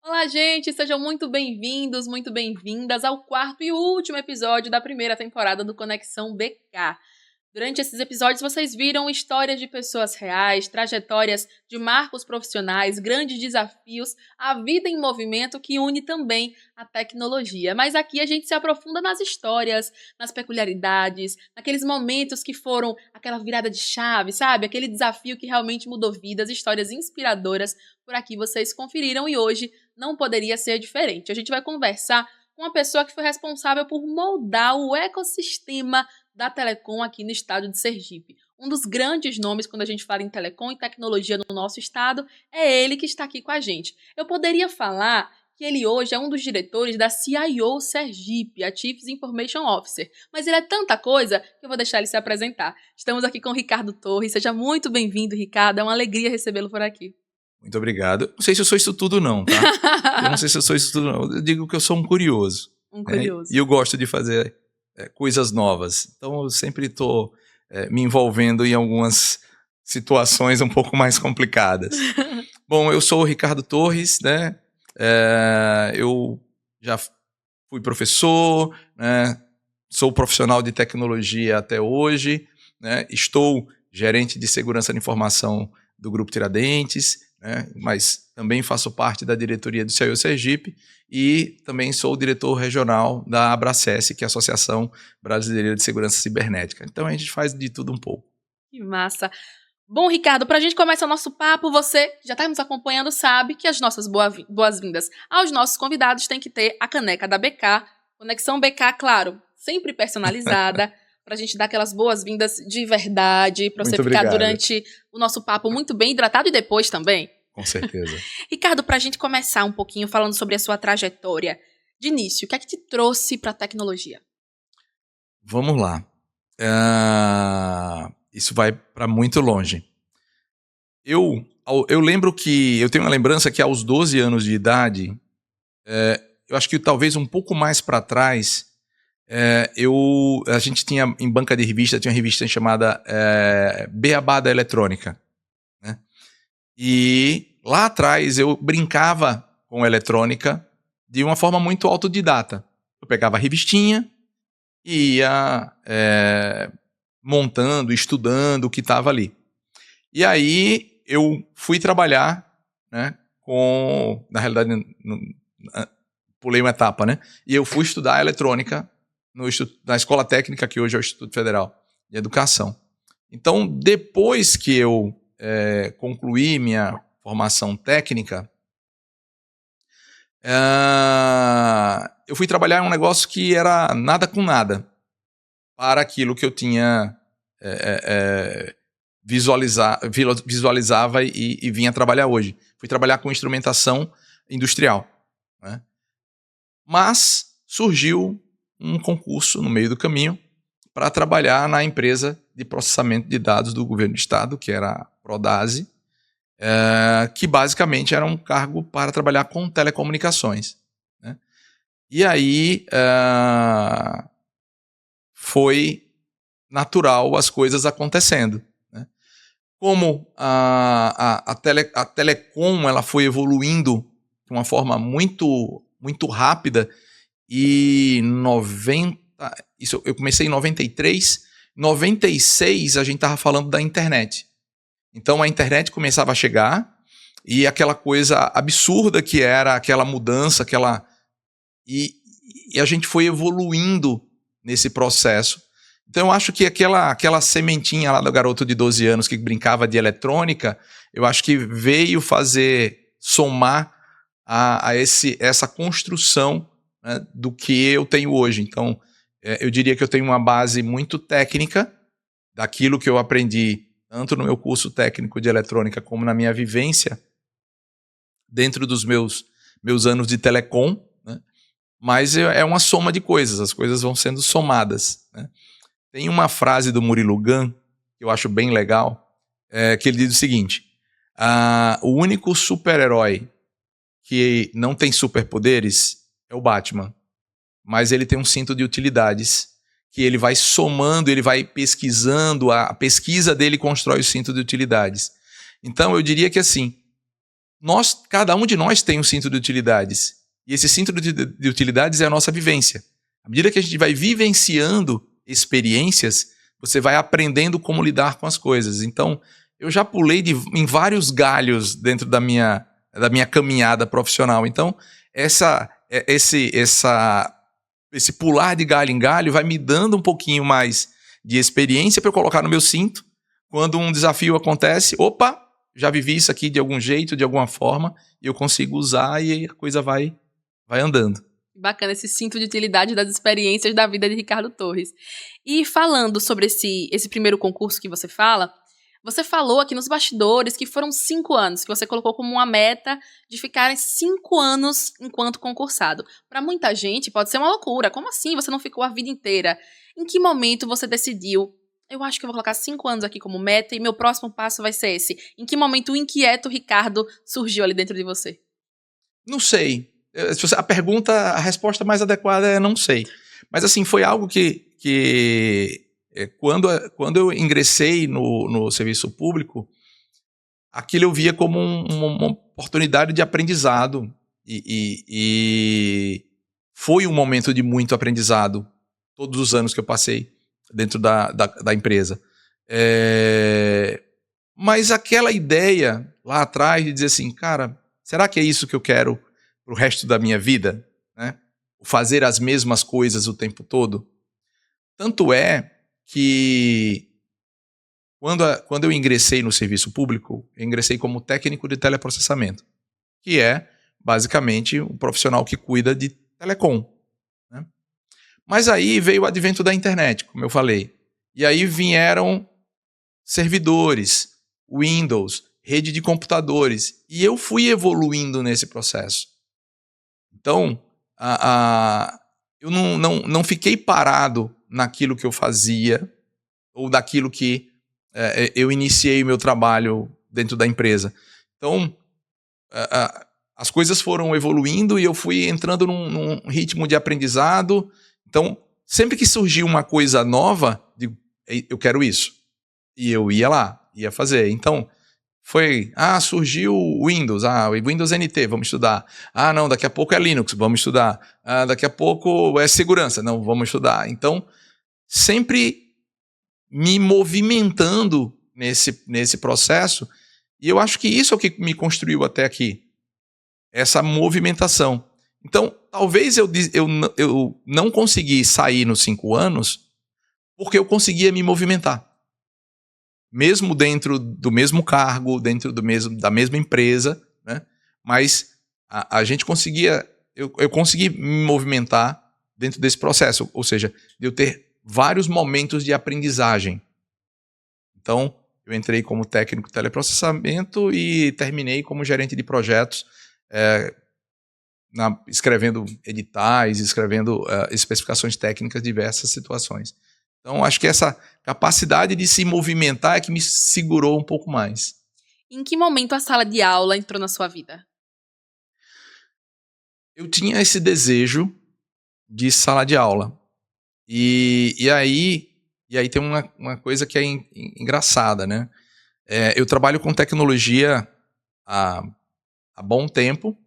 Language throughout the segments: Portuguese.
Olá, gente! Sejam muito bem-vindos, muito bem-vindas ao quarto e último episódio da primeira temporada do Conexão BK. Durante esses episódios, vocês viram histórias de pessoas reais, trajetórias de marcos profissionais, grandes desafios, a vida em movimento que une também a tecnologia. Mas aqui a gente se aprofunda nas histórias, nas peculiaridades, naqueles momentos que foram aquela virada de chave, sabe? Aquele desafio que realmente mudou vidas, histórias inspiradoras. Por aqui vocês conferiram e hoje não poderia ser diferente. A gente vai conversar com uma pessoa que foi responsável por moldar o ecossistema da telecom aqui no estado de Sergipe. Um dos grandes nomes quando a gente fala em telecom e tecnologia no nosso estado é ele que está aqui com a gente. Eu poderia falar que ele hoje é um dos diretores da CIO Sergipe, a Chief Information Officer, mas ele é tanta coisa que eu vou deixar ele se apresentar. Estamos aqui com o Ricardo Torres. Seja muito bem-vindo, Ricardo. É uma alegria recebê-lo por aqui. Muito obrigado. Não sei se eu sou isso tudo não, tá? Eu não sei se eu sou isso tudo não. Eu digo que eu sou um curioso. Um curioso. E eu gosto de fazer coisas novas. Então eu sempre estou me envolvendo em algumas situações um pouco mais complicadas. Bom, eu sou o Ricardo Torres, né? Eu já fui professor, né? Sou profissional de tecnologia até hoje, né? Estou gerente de segurança da informação do Grupo Tiradentes, né? Mas também faço parte da diretoria do CIO Sergipe e também sou o diretor regional da Abracess, que é a Associação Brasileira de Segurança Cibernética. Então a gente faz de tudo um pouco. Que massa! Bom, Ricardo, para a gente começar o nosso papo, você já está nos acompanhando, sabe que as nossas boas-vindas aos nossos convidados tem que ter a caneca da BK, Conexão BK, claro, sempre personalizada, para a gente dar aquelas boas-vindas de verdade, para você ficar durante o nosso papo muito bem hidratado e depois também. Com certeza. Ricardo, para a gente começar um pouquinho falando sobre a sua trajetória, de início, o que é que te trouxe para a tecnologia? Vamos lá. Isso vai para muito longe. Eu lembro que, eu tenho uma lembrança que aos 12 anos de idade, eu acho que talvez um pouco mais para trás, a gente tinha em banca de revista, tinha uma revista chamada Beabá da Eletrônica, né? E lá atrás eu brincava com eletrônica de uma forma muito autodidata. Eu pegava a revistinha e ia montando, estudando o que estava ali. E aí eu fui trabalhar, né, na realidade, pulei uma etapa, né? E eu fui estudar eletrônica na Escola Técnica, que hoje é o Instituto Federal de Educação. Então, depois que eu concluí minha formação técnica, eu fui trabalhar em um negócio que era nada com nada para aquilo que eu tinha visualizava e vinha trabalhar hoje. Fui trabalhar com instrumentação industrial, né? Mas surgiu um concurso no meio do caminho para trabalhar na empresa de processamento de dados do governo do estado, que era a Prodase, que basicamente era um cargo para trabalhar com telecomunicações, né? E aí foi natural as coisas acontecendo, né? Como a telecom ela foi evoluindo de uma forma muito, muito rápida, e eu comecei em 93, 96 a gente estava falando da internet. Então a internet começava a chegar e aquela coisa absurda que era aquela mudança, e a gente foi evoluindo nesse processo. Então eu acho que aquela sementinha lá do garoto de 12 anos que brincava de eletrônica, eu acho que veio somar a essa construção, né, do que eu tenho hoje. Então eu diria que eu tenho uma base muito técnica daquilo que eu aprendi tanto no meu curso técnico de eletrônica como na minha vivência dentro dos meus anos de telecom, né? Mas é uma soma de coisas, as coisas vão sendo somadas, né? Tem uma frase do Murilo Gun que eu acho bem legal, que ele diz o seguinte: o único super-herói que não tem superpoderes é o Batman, mas ele tem um cinto de utilidades que ele vai somando, ele vai pesquisando, a pesquisa dele constrói o cinto de utilidades. Então eu diria que assim, cada um de nós tem um cinto de utilidades, e esse cinto de utilidades é a nossa vivência. À medida que a gente vai vivenciando experiências, você vai aprendendo como lidar com as coisas. Então, eu já pulei em vários galhos dentro da minha caminhada profissional. Então, esse pular de galho em galho vai me dando um pouquinho mais de experiência para eu colocar no meu cinto. Quando um desafio acontece, opa, já vivi isso aqui de algum jeito, de alguma forma, e eu consigo usar e a coisa vai andando. Bacana esse cinto de utilidade das experiências da vida de Ricardo Torres. E falando sobre esse primeiro concurso que você fala, você falou aqui nos bastidores que foram 5 anos, que você colocou como uma meta de ficarem 5 anos enquanto concursado. Para muita gente pode ser uma loucura. Como assim você não ficou a vida inteira? Em que momento você decidiu, eu acho que eu vou colocar 5 anos aqui como meta e meu próximo passo vai ser esse? Em que momento o inquieto Ricardo surgiu ali dentro de você? Não sei. A resposta mais adequada é não sei. Mas assim, foi algo que quando eu ingressei no serviço público, aquilo eu via como uma oportunidade de aprendizado. E foi um momento de muito aprendizado, todos os anos que eu passei dentro da empresa. Mas aquela ideia lá atrás de dizer assim, cara, será que é isso que eu quero para o resto da minha vida, né? Fazer as mesmas coisas o tempo todo. Tanto é que quando eu ingressei no serviço público, eu ingressei como técnico de teleprocessamento, que é basicamente um profissional que cuida de telecom, né? Mas aí veio o advento da internet, como eu falei, e aí vieram servidores, Windows, rede de computadores, e eu fui evoluindo nesse processo. Então, eu não fiquei parado naquilo que eu fazia ou daquilo que eu iniciei o meu trabalho dentro da empresa. Então, as coisas foram evoluindo e eu fui entrando num ritmo de aprendizado. Então, sempre que surgia uma coisa nova, digo, eu quero isso. E eu ia lá, ia fazer. Então, surgiu o Windows, Windows NT, vamos estudar. Não, daqui a pouco é Linux, vamos estudar. Daqui a pouco é segurança, não, vamos estudar. Então, sempre me movimentando nesse processo, e eu acho que isso é o que me construiu até aqui, essa movimentação. Então, talvez eu não consegui sair nos 5 anos, porque eu conseguia me movimentar. Mesmo dentro do mesmo cargo, dentro da mesma empresa, né? Mas a gente conseguia, eu consegui me movimentar dentro desse processo, ou seja, de eu ter vários momentos de aprendizagem. Então, eu entrei como técnico de teleprocessamento e terminei como gerente de projetos, escrevendo editais, escrevendo especificações técnicas de diversas situações. Então, acho que essa capacidade de se movimentar é que me segurou um pouco mais. Em que momento a sala de aula entrou na sua vida? Eu tinha esse desejo de sala de aula. E aí tem uma coisa que é engraçada, né? Eu trabalho com tecnologia há bom tempo,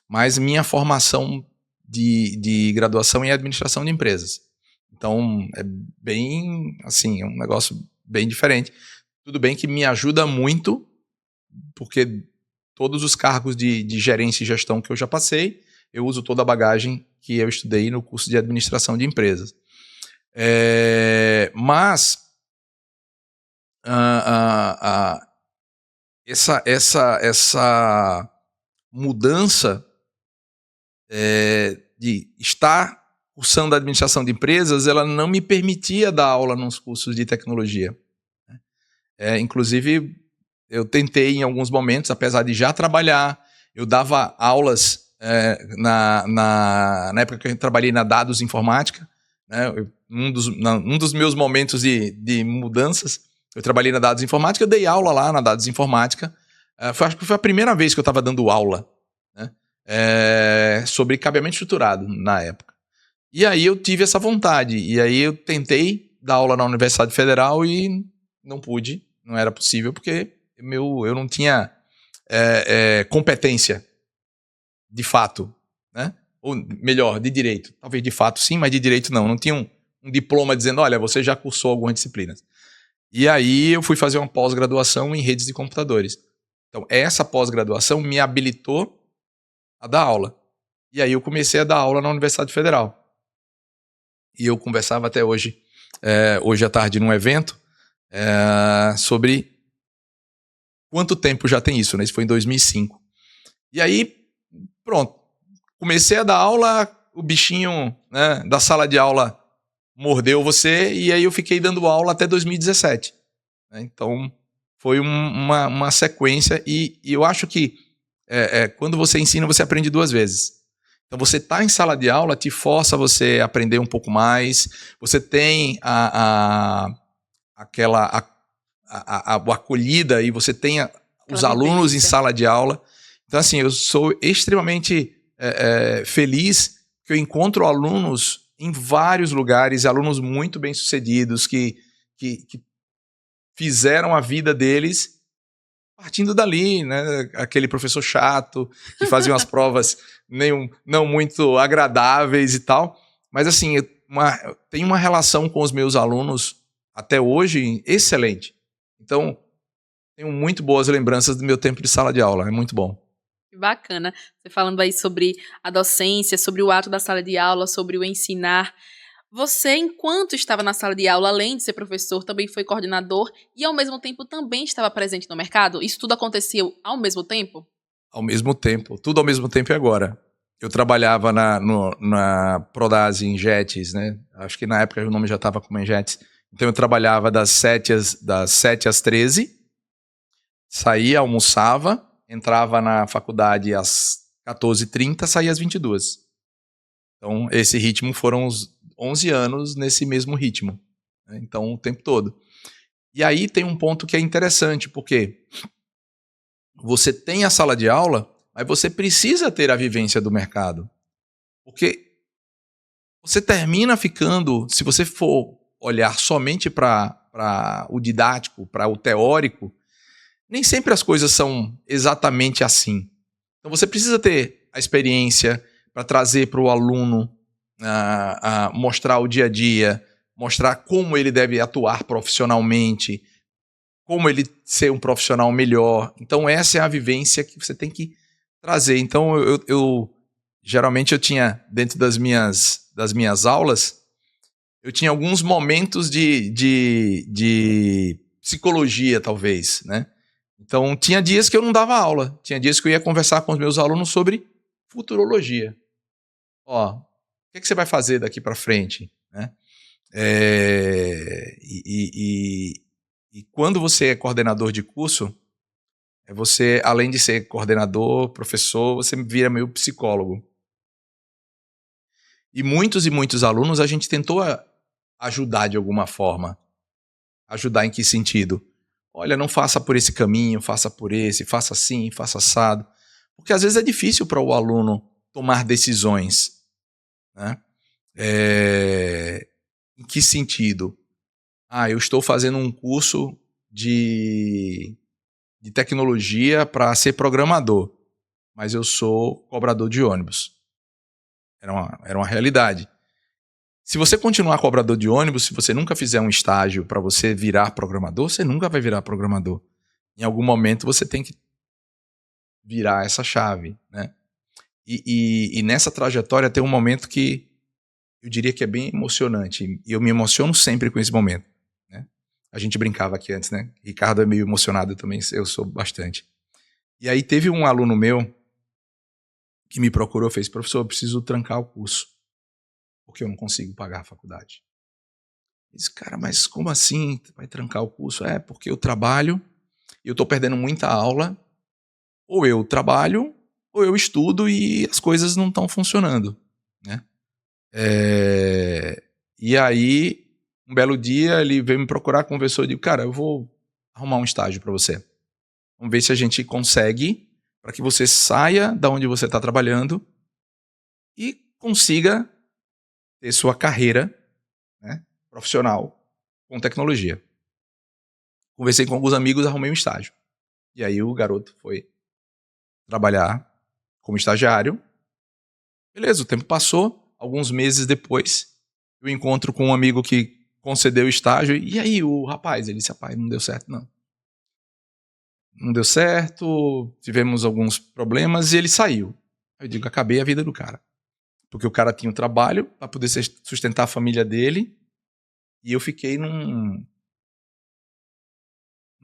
mas minha formação de graduação é em administração de empresas. Então, é bem, assim, é um negócio bem diferente. Tudo bem que me ajuda muito, porque todos os cargos de gerência e gestão que eu já passei, eu uso toda a bagagem que eu estudei no curso de administração de empresas. Mas essa mudança de estar cursando a administração de empresas, ela não me permitia dar aula nos cursos de tecnologia. Inclusive, eu tentei em alguns momentos, apesar de já trabalhar, eu dava aulas na época que eu trabalhei na Dados Informática, né? Um dos meus momentos de mudanças, eu trabalhei na Dados Informática, eu dei aula lá na Dados Informática. Acho que foi a primeira vez que eu estava dando aula, né? sobre cabeamento estruturado na época. E aí eu tive essa vontade, e aí eu tentei dar aula na Universidade Federal e não pude, não era possível, porque eu não tinha competência, de fato, né? Ou melhor, de direito. Talvez de fato sim, mas de direito não. Não tinha um diploma dizendo, olha, você já cursou algumas disciplinas. E aí eu fui fazer uma pós-graduação em redes de computadores. Então essa pós-graduação me habilitou a dar aula. E aí eu comecei a dar aula na Universidade Federal. E eu conversava até hoje à tarde num evento, sobre quanto tempo já tem isso, né? Isso foi em 2005. E aí, pronto, comecei a dar aula, o bichinho, né, da sala de aula mordeu você, e aí eu fiquei dando aula até 2017. Né? Então, foi uma sequência, e eu acho que quando você ensina, você aprende duas vezes. Então, você tá em sala de aula, te força você a aprender um pouco mais, você tem aquela acolhida, e você tem os alunos em sala de aula. Então, assim, eu sou extremamente feliz que eu encontro alunos em vários lugares, alunos muito bem-sucedidos, que fizeram a vida deles partindo dali, né? Aquele professor chato, que fazia umas provas não muito agradáveis e tal. Mas, assim, tenho uma relação com os meus alunos, até hoje, excelente. Então, tenho muito boas lembranças do meu tempo de sala de aula, é muito bom. Que bacana. Você falando aí sobre a docência, sobre o ato da sala de aula, sobre o ensinar. Você, enquanto estava na sala de aula, além de ser professor, também foi coordenador e, ao mesmo tempo, também estava presente no mercado? Isso tudo aconteceu ao mesmo tempo? Ao mesmo tempo. Tudo ao mesmo tempo e agora. Eu trabalhava na Prodase em Jetes, né? Acho que na época o nome já estava como Enjetes. Então eu trabalhava das 7 às 13, saía, almoçava, entrava na faculdade às 14h30, saía às 22h. Então esse ritmo foram uns 11 anos nesse mesmo ritmo. Né? Então o tempo todo. E aí tem um ponto que é interessante, porque você tem a sala de aula, mas você precisa ter a vivência do mercado. Porque você termina ficando, se você for olhar somente para o didático, para o teórico, nem sempre as coisas são exatamente assim. Então você precisa ter a experiência para trazer para o aluno, mostrar o dia a dia, mostrar como ele deve atuar profissionalmente, como ele ser um profissional melhor. Então essa é a vivência que você tem que trazer. Então geralmente eu tinha, dentro das minhas aulas, eu tinha alguns momentos de psicologia, talvez, né? Então tinha dias que eu não dava aula, tinha dias que eu ia conversar com os meus alunos sobre futurologia. Ó, o que você vai fazer daqui para frente, né? E quando você é coordenador de curso, você, além de ser coordenador, professor, você vira meio psicólogo. E muitos alunos a gente tentou ajudar de alguma forma. Ajudar em que sentido? Olha, não faça por esse caminho, faça por esse, faça assim, faça assado. Porque às vezes é difícil para o aluno tomar decisões. Né? Em que sentido? Eu estou fazendo um curso de tecnologia para ser programador, mas eu sou cobrador de ônibus. Era uma realidade. Se você continuar cobrador de ônibus, se você nunca fizer um estágio para você virar programador, você nunca vai virar programador. Em algum momento você tem que virar essa chave, né? E nessa trajetória tem um momento que eu diria que é bem emocionante. E eu me emociono sempre com esse momento. Né? A gente brincava aqui antes, né? Ricardo é meio emocionado também, eu sou bastante. E aí teve um aluno meu que me procurou, fez: professor, eu preciso trancar o curso, porque eu não consigo pagar a faculdade. Eu disse: cara, mas como assim vai trancar o curso? Porque eu trabalho, eu estou perdendo muita aula, ou eu trabalho, ou eu estudo e as coisas não estão funcionando. Né? E aí, um belo dia, ele veio me procurar, conversou, eu digo: cara, eu vou arrumar um estágio para você. Vamos ver se a gente consegue para que você saia da onde você está trabalhando e consiga ter sua carreira, né, profissional com tecnologia. Conversei com alguns amigos, arrumei um estágio. E aí o garoto foi trabalhar como estagiário. Beleza, o tempo passou. Alguns meses depois, eu encontro com um amigo que concedeu o estágio. E aí o rapaz, ele disse, rapaz, não deu certo não. Não deu certo, tivemos alguns problemas e ele saiu. Eu digo, acabei a vida do cara. Porque o cara tinha um trabalho para poder sustentar a família dele. E eu fiquei num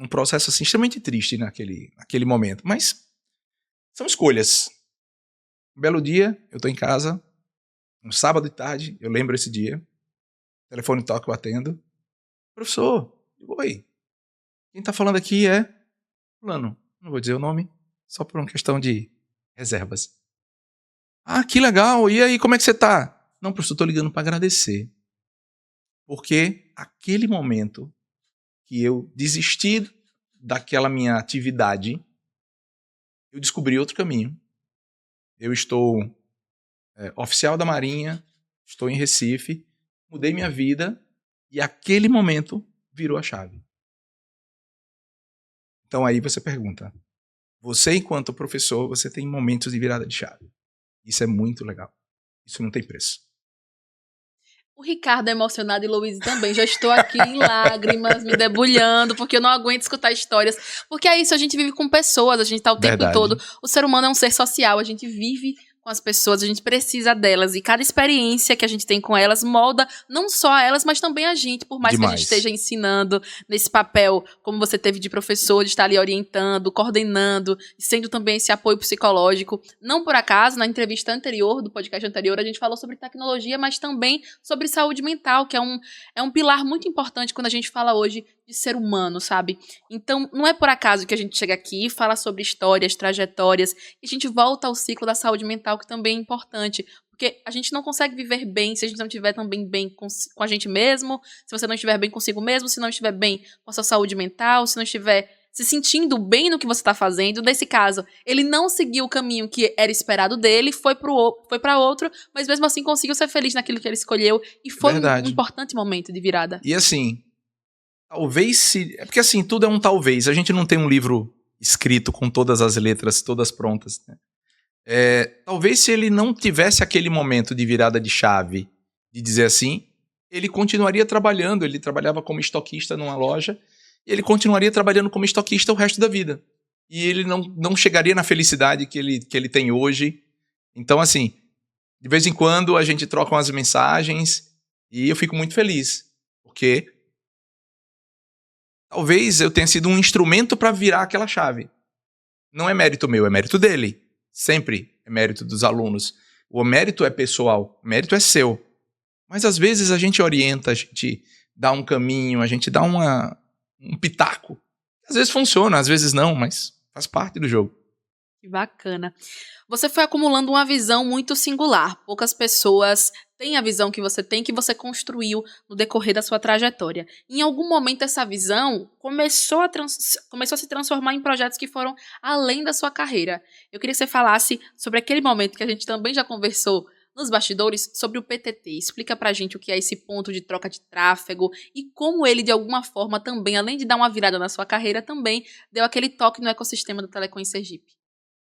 processo assim, extremamente triste naquele momento. Mas são escolhas. Um belo dia, eu estou em casa, um sábado de tarde, eu lembro esse dia, o telefone toca, eu atendo. Professor, oi, quem está falando aqui é fulano. Não vou dizer o nome, só por uma questão de reservas. Ah, que legal, e aí, como é que você está? Não, professor, estou ligando para agradecer. Porque aquele momento que eu desisti daquela minha atividade, eu descobri outro caminho. Eu estou oficial da Marinha, estou em Recife, mudei minha vida e aquele momento virou a chave. Então aí você pergunta, você enquanto professor, você tem momentos de virada de chave. Isso é muito legal. Isso não tem preço. O Ricardo é emocionado e Louise também. Já estou aqui em lágrimas, me debulhando, porque eu não aguento escutar histórias. Porque é isso, a gente vive com pessoas, a gente tá o tempo todo. O ser humano é um ser social, a gente vive com as pessoas, a gente precisa delas. E cada experiência que a gente tem com elas molda não só elas, mas também a gente. Por mais que a gente esteja ensinando nesse papel, como você teve de professor, de estar ali orientando, coordenando, sendo também esse apoio psicológico. Não por acaso, na entrevista anterior, do podcast anterior, a gente falou sobre tecnologia, mas também sobre saúde mental, que é um pilar muito importante quando a gente fala hoje de ser humano, sabe? Então, não é por acaso que a gente chega aqui e fala sobre histórias, trajetórias, e a gente volta ao ciclo da saúde mental, que também é importante. Porque a gente não consegue viver bem se a gente não estiver também bem com a gente mesmo, se você não estiver bem consigo mesmo, se não estiver bem com a sua saúde mental, se não estiver se sentindo bem no que você está fazendo. Nesse caso, ele não seguiu o caminho que era esperado dele, foi para outro, mas mesmo assim conseguiu ser feliz naquilo que ele escolheu, e foi um importante momento de virada. E assim, talvez é porque assim, tudo é um talvez. A gente não tem um livro escrito com todas as letras, todas prontas, né? Talvez se ele não tivesse aquele momento de virada de chave, de dizer assim, ele continuaria trabalhando, ele trabalhava como estoquista numa loja, e ele continuaria trabalhando como estoquista o resto da vida. E ele não chegaria na felicidade que ele tem hoje. Então, assim, de vez em quando a gente troca umas mensagens e eu fico muito feliz, porque talvez eu tenha sido um instrumento para virar aquela chave. Não é mérito meu, é mérito dele. Sempre é mérito dos alunos. O mérito é pessoal, o mérito é seu. Mas às vezes a gente orienta, a gente dá um caminho, a gente dá um pitaco. Às vezes funciona, às vezes não, mas faz parte do jogo. Que bacana. Você foi acumulando uma visão muito singular. Poucas pessoas têm a visão que você construiu no decorrer da sua trajetória. Em algum momento essa visão começou a se transformar em projetos que foram além da sua carreira. Eu queria que você falasse sobre aquele momento que a gente também já conversou nos bastidores, sobre o PTT. Explica pra gente o que é esse ponto de troca de tráfego e como ele, de alguma forma, também, além de dar uma virada na sua carreira, também deu aquele toque no ecossistema do Telecom em Sergipe.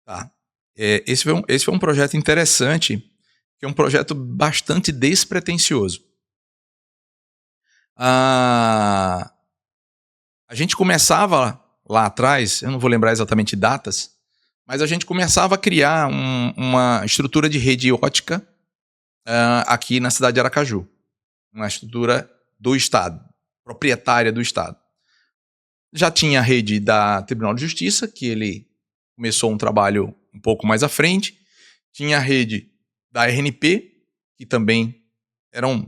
Tá. Esse foi um projeto interessante, que é um projeto bastante despretensioso. A gente começava lá atrás, eu não vou lembrar exatamente datas, mas a gente começava a criar uma estrutura de rede ótica aqui na cidade de Aracaju. Uma estrutura do Estado, proprietária do Estado. Já tinha a rede da Tribunal de Justiça, que ele começou um trabalho um pouco mais à frente. Tinha a rede da RNP, que também eram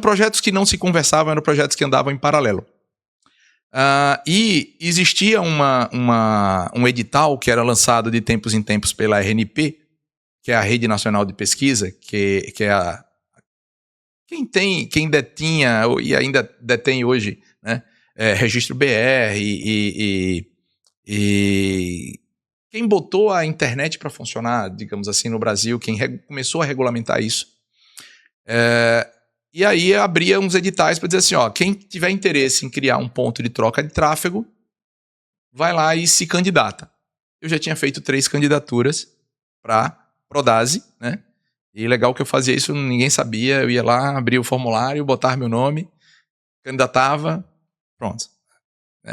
projetos que não se conversavam, eram projetos que andavam em paralelo. E existia um edital que era lançado de tempos em tempos pela RNP, que é a Rede Nacional de Pesquisa, que é quem detinha e ainda detém hoje, né, Registro BR e quem botou a internet para funcionar, digamos assim, no Brasil, quem começou a regulamentar isso. E aí abria uns editais para dizer assim, ó, quem tiver interesse em criar um ponto de troca de tráfego, vai lá e se candidata. Eu já tinha feito 3 candidaturas para Prodase, né? E legal que eu fazia isso, ninguém sabia, eu ia lá, abria o formulário, botava meu nome, candidatava, pronto.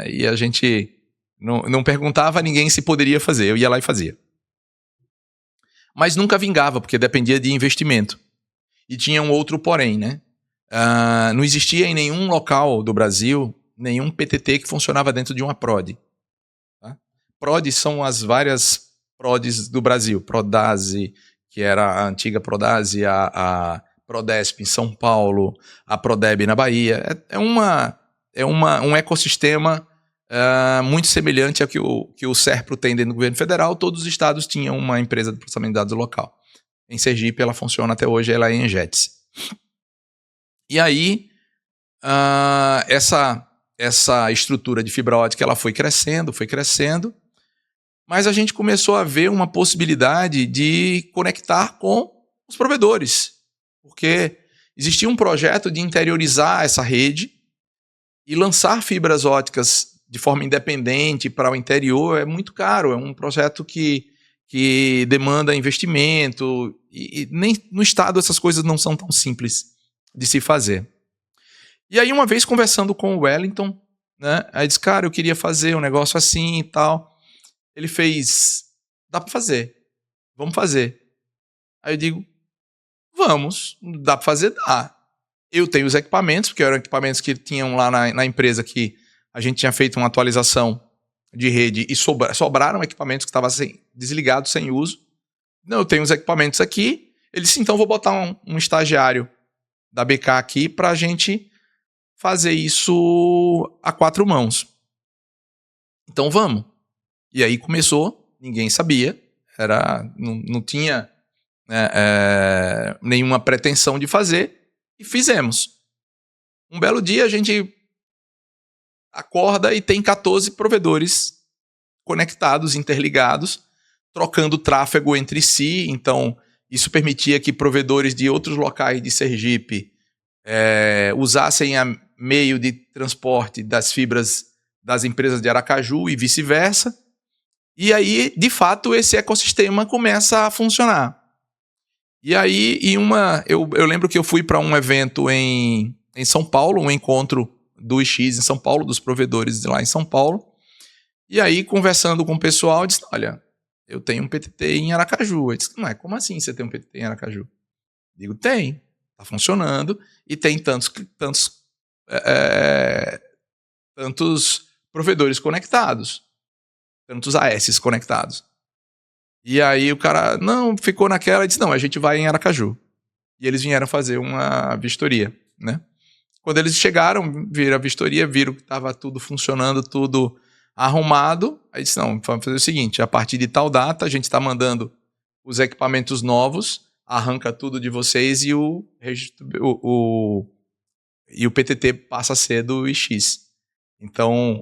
E a gente não perguntava a ninguém se poderia fazer, eu ia lá e fazia. Mas nunca vingava, porque dependia de investimento. E tinha um outro porém, né? Não existia em nenhum local do Brasil nenhum PTT que funcionava dentro de uma PROD. Tá? PROD são as várias PRODs do Brasil. Prodase, que era a antiga Prodase, a Prodesp em São Paulo, a Prodeb na Bahia. É um ecossistema muito semelhante ao que o SERPRO tem dentro do governo federal. Todos os estados tinham uma empresa de processamento de dados local. Em Sergipe, ela funciona até hoje, ela é em Engetes. E aí, essa estrutura de fibra ótica ela foi crescendo, mas a gente começou a ver uma possibilidade de conectar com os provedores, porque existia um projeto de interiorizar essa rede e lançar fibras óticas de forma independente para o interior é muito caro, é um projeto que demanda investimento e nem no estado essas coisas não são tão simples de se fazer. E aí uma vez conversando com o Wellington, né, aí disse, cara, eu queria fazer um negócio assim e tal. Ele fez, dá para fazer, vamos fazer. Aí eu digo, vamos, dá para fazer, dá. Eu tenho os equipamentos, porque eram equipamentos que tinham lá na empresa que a gente tinha feito uma atualização de rede e sobraram equipamentos que estavam desligados, sem uso. Não, eu tenho os equipamentos aqui. Ele disse, então vou botar um estagiário da BK aqui para a gente fazer isso a 4 mãos. Então vamos. E aí começou, ninguém sabia, não tinha nenhuma pretensão de fazer, e fizemos. Um belo dia a gente acorda e tem 14 provedores conectados, interligados, trocando tráfego entre si. Então, isso permitia que provedores de outros locais de Sergipe usassem a meio de transporte das fibras das empresas de Aracaju e vice-versa. E aí, de fato, esse ecossistema começa a funcionar. E aí, eu lembro que eu fui para um evento em São Paulo, um encontro do IX em São Paulo, dos provedores de lá em São Paulo. E aí, conversando com o pessoal, eu disse, olha, eu tenho um PTT em Aracaju. Eu disse, não, como assim você tem um PTT em Aracaju? Digo, tem, está funcionando e tem tantos provedores conectados, tantos AS conectados. E aí o cara, não, ficou naquela e disse, não, a gente vai em Aracaju. E eles vieram fazer uma vistoria, né? Quando eles chegaram, viram a vistoria, viram que estava tudo funcionando, tudo arrumado. Aí disse, não, vamos fazer o seguinte, a partir de tal data a gente está mandando os equipamentos novos, arranca tudo de vocês e o PTT passa a ser do IX. Então,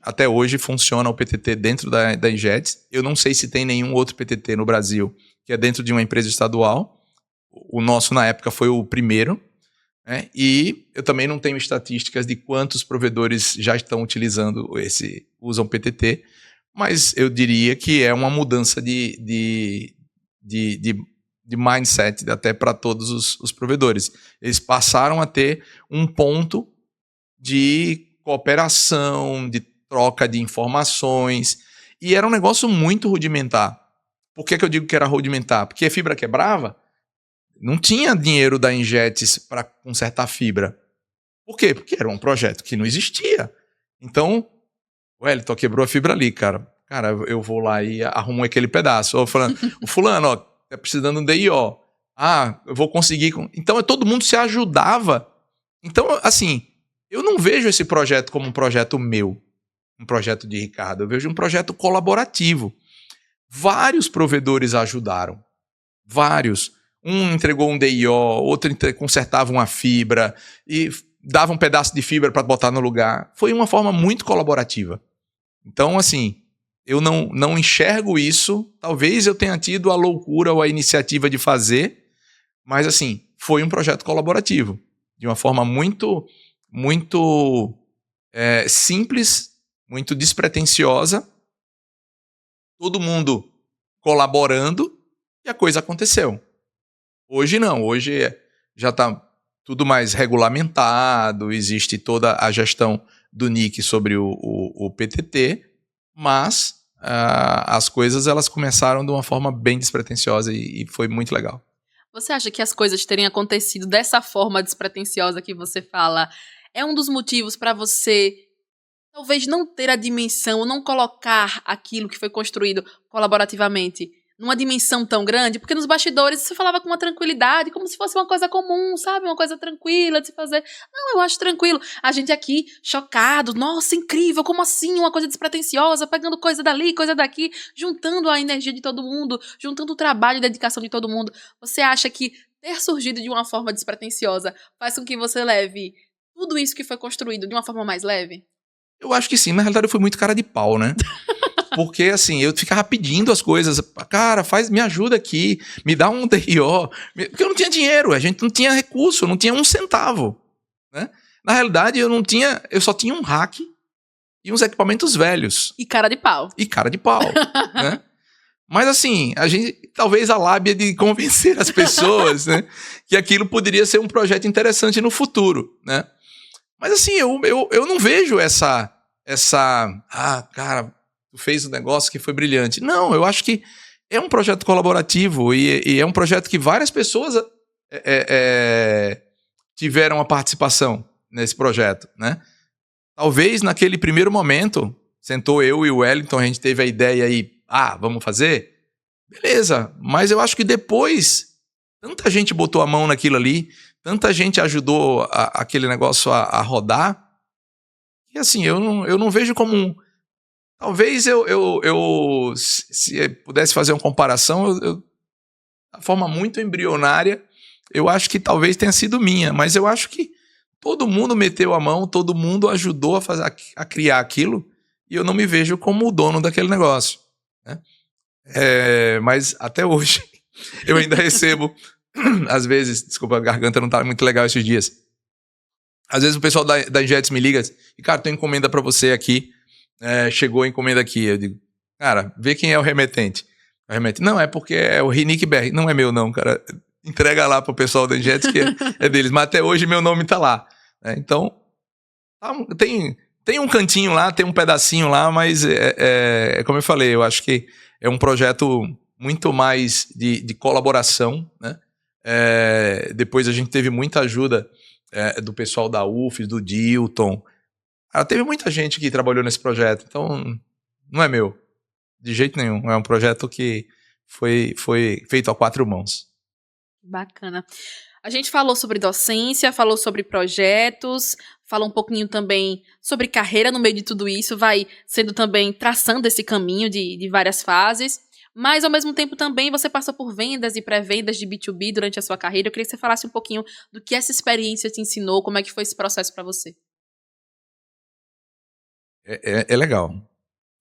até hoje, funciona o PTT dentro da Engetes. Eu não sei se tem nenhum outro PTT no Brasil que é dentro de uma empresa estadual. O nosso, na época, foi o primeiro. Né? E eu também não tenho estatísticas de quantos provedores já estão usam PTT, mas eu diria que é uma mudança de mindset até para todos os provedores. Eles passaram a ter um ponto de cooperação, de troca de informações, e era um negócio muito rudimentar. Por que eu digo que era rudimentar? Porque a fibra quebrava, não tinha dinheiro da Engetes para consertar a fibra. Por quê? Porque era um projeto que não existia. Então, o Wellington quebrou a fibra ali, cara. Cara, eu vou lá e arrumo aquele pedaço. O fulano, ó, tá precisando de um DIO. Eu vou conseguir. Então, todo mundo se ajudava. Então, assim, eu não vejo esse projeto como um projeto meu, um projeto de Ricardo. Eu vejo um projeto colaborativo. Vários provedores ajudaram. Vários. Um entregou um DIO, outro consertava uma fibra e dava um pedaço de fibra para botar no lugar. Foi uma forma muito colaborativa. Então, assim, eu não enxergo isso. Talvez eu tenha tido a loucura ou a iniciativa de fazer, mas assim, foi um projeto colaborativo, de uma forma muito, muito simples, muito despretensiosa, todo mundo colaborando e a coisa aconteceu. Hoje não, hoje já está tudo mais regulamentado, existe toda a gestão do NIC sobre o PTT, mas as coisas elas começaram de uma forma bem despretensiosa e foi muito legal. Você acha que as coisas terem acontecido dessa forma despretensiosa que você fala é um dos motivos para você talvez não ter a dimensão, não colocar aquilo que foi construído colaborativamente numa dimensão tão grande? Porque nos bastidores você falava com uma tranquilidade, como se fosse uma coisa comum, sabe? Uma coisa tranquila de se fazer. Não, eu acho tranquilo. A gente aqui, chocado, nossa, incrível, como assim? Uma coisa despretensiosa, pegando coisa dali, coisa daqui, juntando a energia de todo mundo, juntando o trabalho e dedicação de todo mundo. Você acha que ter surgido de uma forma despretensiosa faz com que você leve tudo isso que foi construído de uma forma mais leve? Eu acho que sim, na realidade eu fui muito cara de pau, né? Porque assim, eu ficava pedindo as coisas, cara, me ajuda aqui, me dá um DIO, porque eu não tinha dinheiro, a gente não tinha recurso, não tinha um centavo, né? Na realidade eu só tinha um rack e uns equipamentos velhos. E cara de pau. Né? Mas assim, talvez a lábia de convencer as pessoas, né, que aquilo poderia ser um projeto interessante no futuro, né? Mas assim, eu não vejo cara, tu fez um negócio que foi brilhante. Não, eu acho que é um projeto colaborativo e é um projeto que várias pessoas tiveram a participação nesse projeto, né? Talvez naquele primeiro momento, sentou eu e o Wellington, a gente teve a ideia aí, vamos fazer? Beleza, mas eu acho que depois, tanta gente botou a mão naquilo ali, tanta gente ajudou aquele negócio a rodar, e assim, eu não vejo como talvez se pudesse fazer uma comparação, de forma muito embrionária, eu acho que talvez tenha sido minha, mas eu acho que todo mundo meteu a mão, todo mundo ajudou a criar aquilo, e eu não me vejo como o dono daquele negócio, né? Mas até hoje, eu ainda recebo, às vezes, desculpa, a garganta não tá muito legal esses dias, às vezes o pessoal da Injets me liga e, cara, tem encomenda pra você aqui, chegou a encomenda aqui. Eu digo, cara, vê quem é o remetente. O remetente, não, é porque é o Rinick BR. Não é meu não, cara. Entrega lá pro pessoal da Injets que é deles. Mas até hoje meu nome tá lá. Então, tem um cantinho lá, tem um pedacinho lá, mas como eu falei, eu acho que é um projeto muito mais de colaboração, né? Depois a gente teve muita ajuda do pessoal da UFES, do Dilton. Teve muita gente que trabalhou nesse projeto, então não é meu, de jeito nenhum. É um projeto que foi feito a 4 mãos. Bacana. A gente falou sobre docência, falou sobre projetos, falou um pouquinho também sobre carreira no meio de tudo isso, vai sendo também traçando esse caminho de várias fases. Mas, ao mesmo tempo, também você passou por vendas e pré-vendas de B2B durante a sua carreira. Eu queria que você falasse um pouquinho do que essa experiência te ensinou, como é que foi esse processo para você. É legal.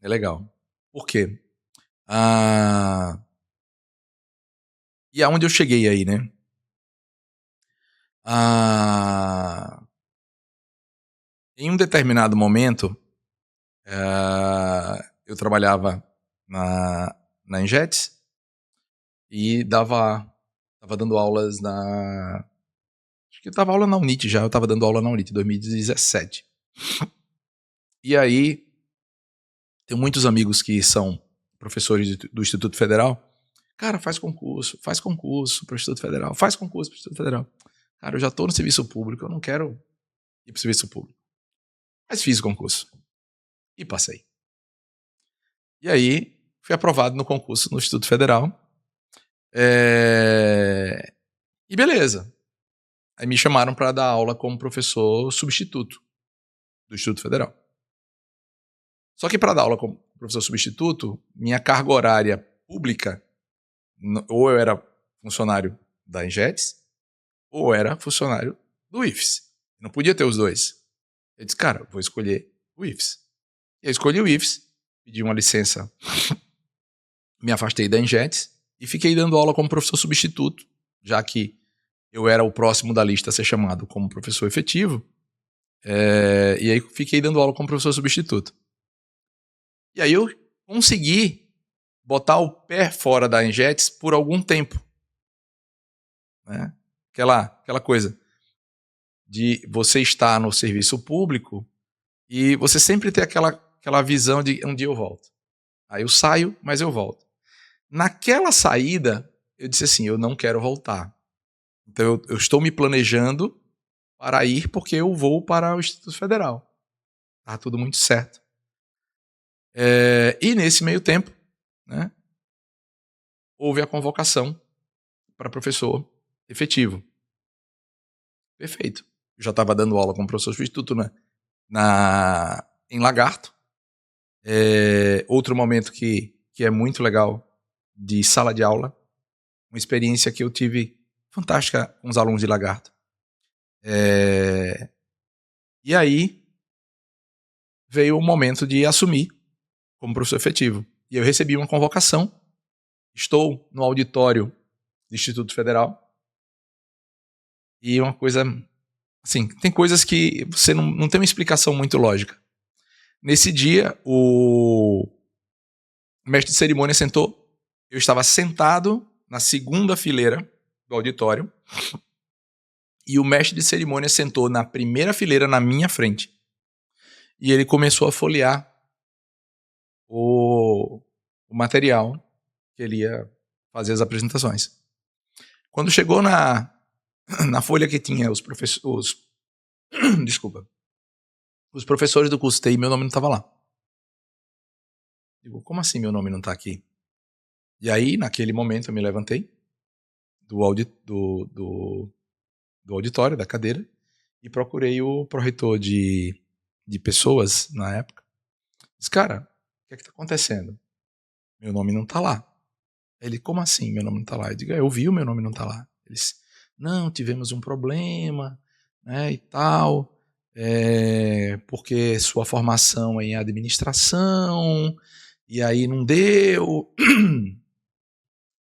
É legal. Por quê? E aonde eu cheguei aí, né? Em um determinado momento, eu trabalhava na Injets e tava dando aulas acho que eu tava aula na Unit já, eu tava dando aula na Unit em 2017. E aí, tenho muitos amigos que são professores do Instituto Federal. Cara, faz concurso pro Instituto Federal, faz concurso pro Instituto Federal. Cara, eu já tô no serviço público, eu não quero ir pro serviço público. Mas fiz o concurso. E passei. E aí, fui aprovado no concurso no Instituto Federal. E beleza. Aí me chamaram para dar aula como professor substituto do Instituto Federal. Só que para dar aula como professor substituto, minha carga horária pública, ou eu era funcionário da Injets, ou era funcionário do IFES. Não podia ter os dois. Eu disse, cara, vou escolher o IFES. E eu escolhi o IFES, pedi uma licença, me afastei da Engetes e fiquei dando aula como professor substituto, já que eu era o próximo da lista a ser chamado como professor efetivo. E aí fiquei dando aula como professor substituto. E aí eu consegui botar o pé fora da Engetes por algum tempo. Né? Aquela coisa de você estar no serviço público e você sempre ter aquela visão de um dia eu volto. Aí eu saio, mas eu volto. Naquela saída, eu disse assim, eu não quero voltar. Então eu estou me planejando para ir porque eu vou para o Instituto Federal. Tá tudo muito certo. E nesse meio tempo, né, houve a convocação para professor efetivo. Perfeito. Eu já estava dando aula como professor substituto, né, em Lagarto. Outro momento que é muito legal de sala de aula, uma experiência que eu tive fantástica com os alunos de Lagarto. E aí veio o momento de assumir como professor efetivo. E eu recebi uma convocação. Estou no auditório do Instituto Federal. E uma coisa... Assim, tem coisas que você não tem uma explicação muito lógica. Nesse dia, o mestre de cerimônia sentou. Eu estava sentado na segunda fileira do auditório. E o mestre de cerimônia sentou na primeira fileira na minha frente. E ele começou a folhear o material que ele ia fazer as apresentações. Quando chegou na folha que tinha os professores... Desculpa. Os professores do curso TI, meu nome não estava lá. Digo, como assim meu nome não está aqui? E aí, naquele momento, eu me levantei do auditório, da cadeira, e procurei o pró-reitor de pessoas, na época. Disse, cara, o que é que está acontecendo? Meu nome não está lá. Ele, como assim meu nome não está lá? Eu digo, eu vi o meu nome não está lá. Ele disse, não, tivemos um problema, né, e tal, porque sua formação é em administração, e aí não deu.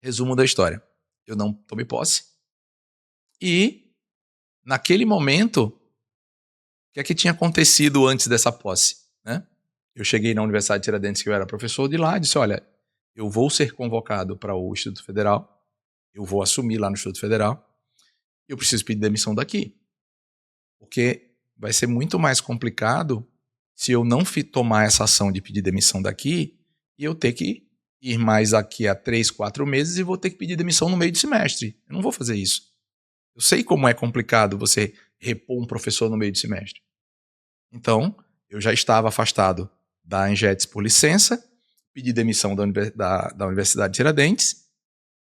Resumo da história. Eu não tomei posse. E, naquele momento, o que é que tinha acontecido antes dessa posse? Né? Eu cheguei na Universidade de Tiradentes, que eu era professor de lá, e disse, olha, eu vou ser convocado para o Instituto Federal, eu vou assumir lá no Instituto Federal, eu preciso pedir demissão daqui. Porque vai ser muito mais complicado se eu não tomar essa ação de pedir demissão daqui e eu ter que ir mais daqui a 3, 4 meses e vou ter que pedir demissão no meio do semestre. Eu não vou fazer isso. Eu sei como é complicado você repor um professor no meio do semestre. Então, eu já estava afastado da Engetes por licença, pedi demissão da Universidade de Tiradentes,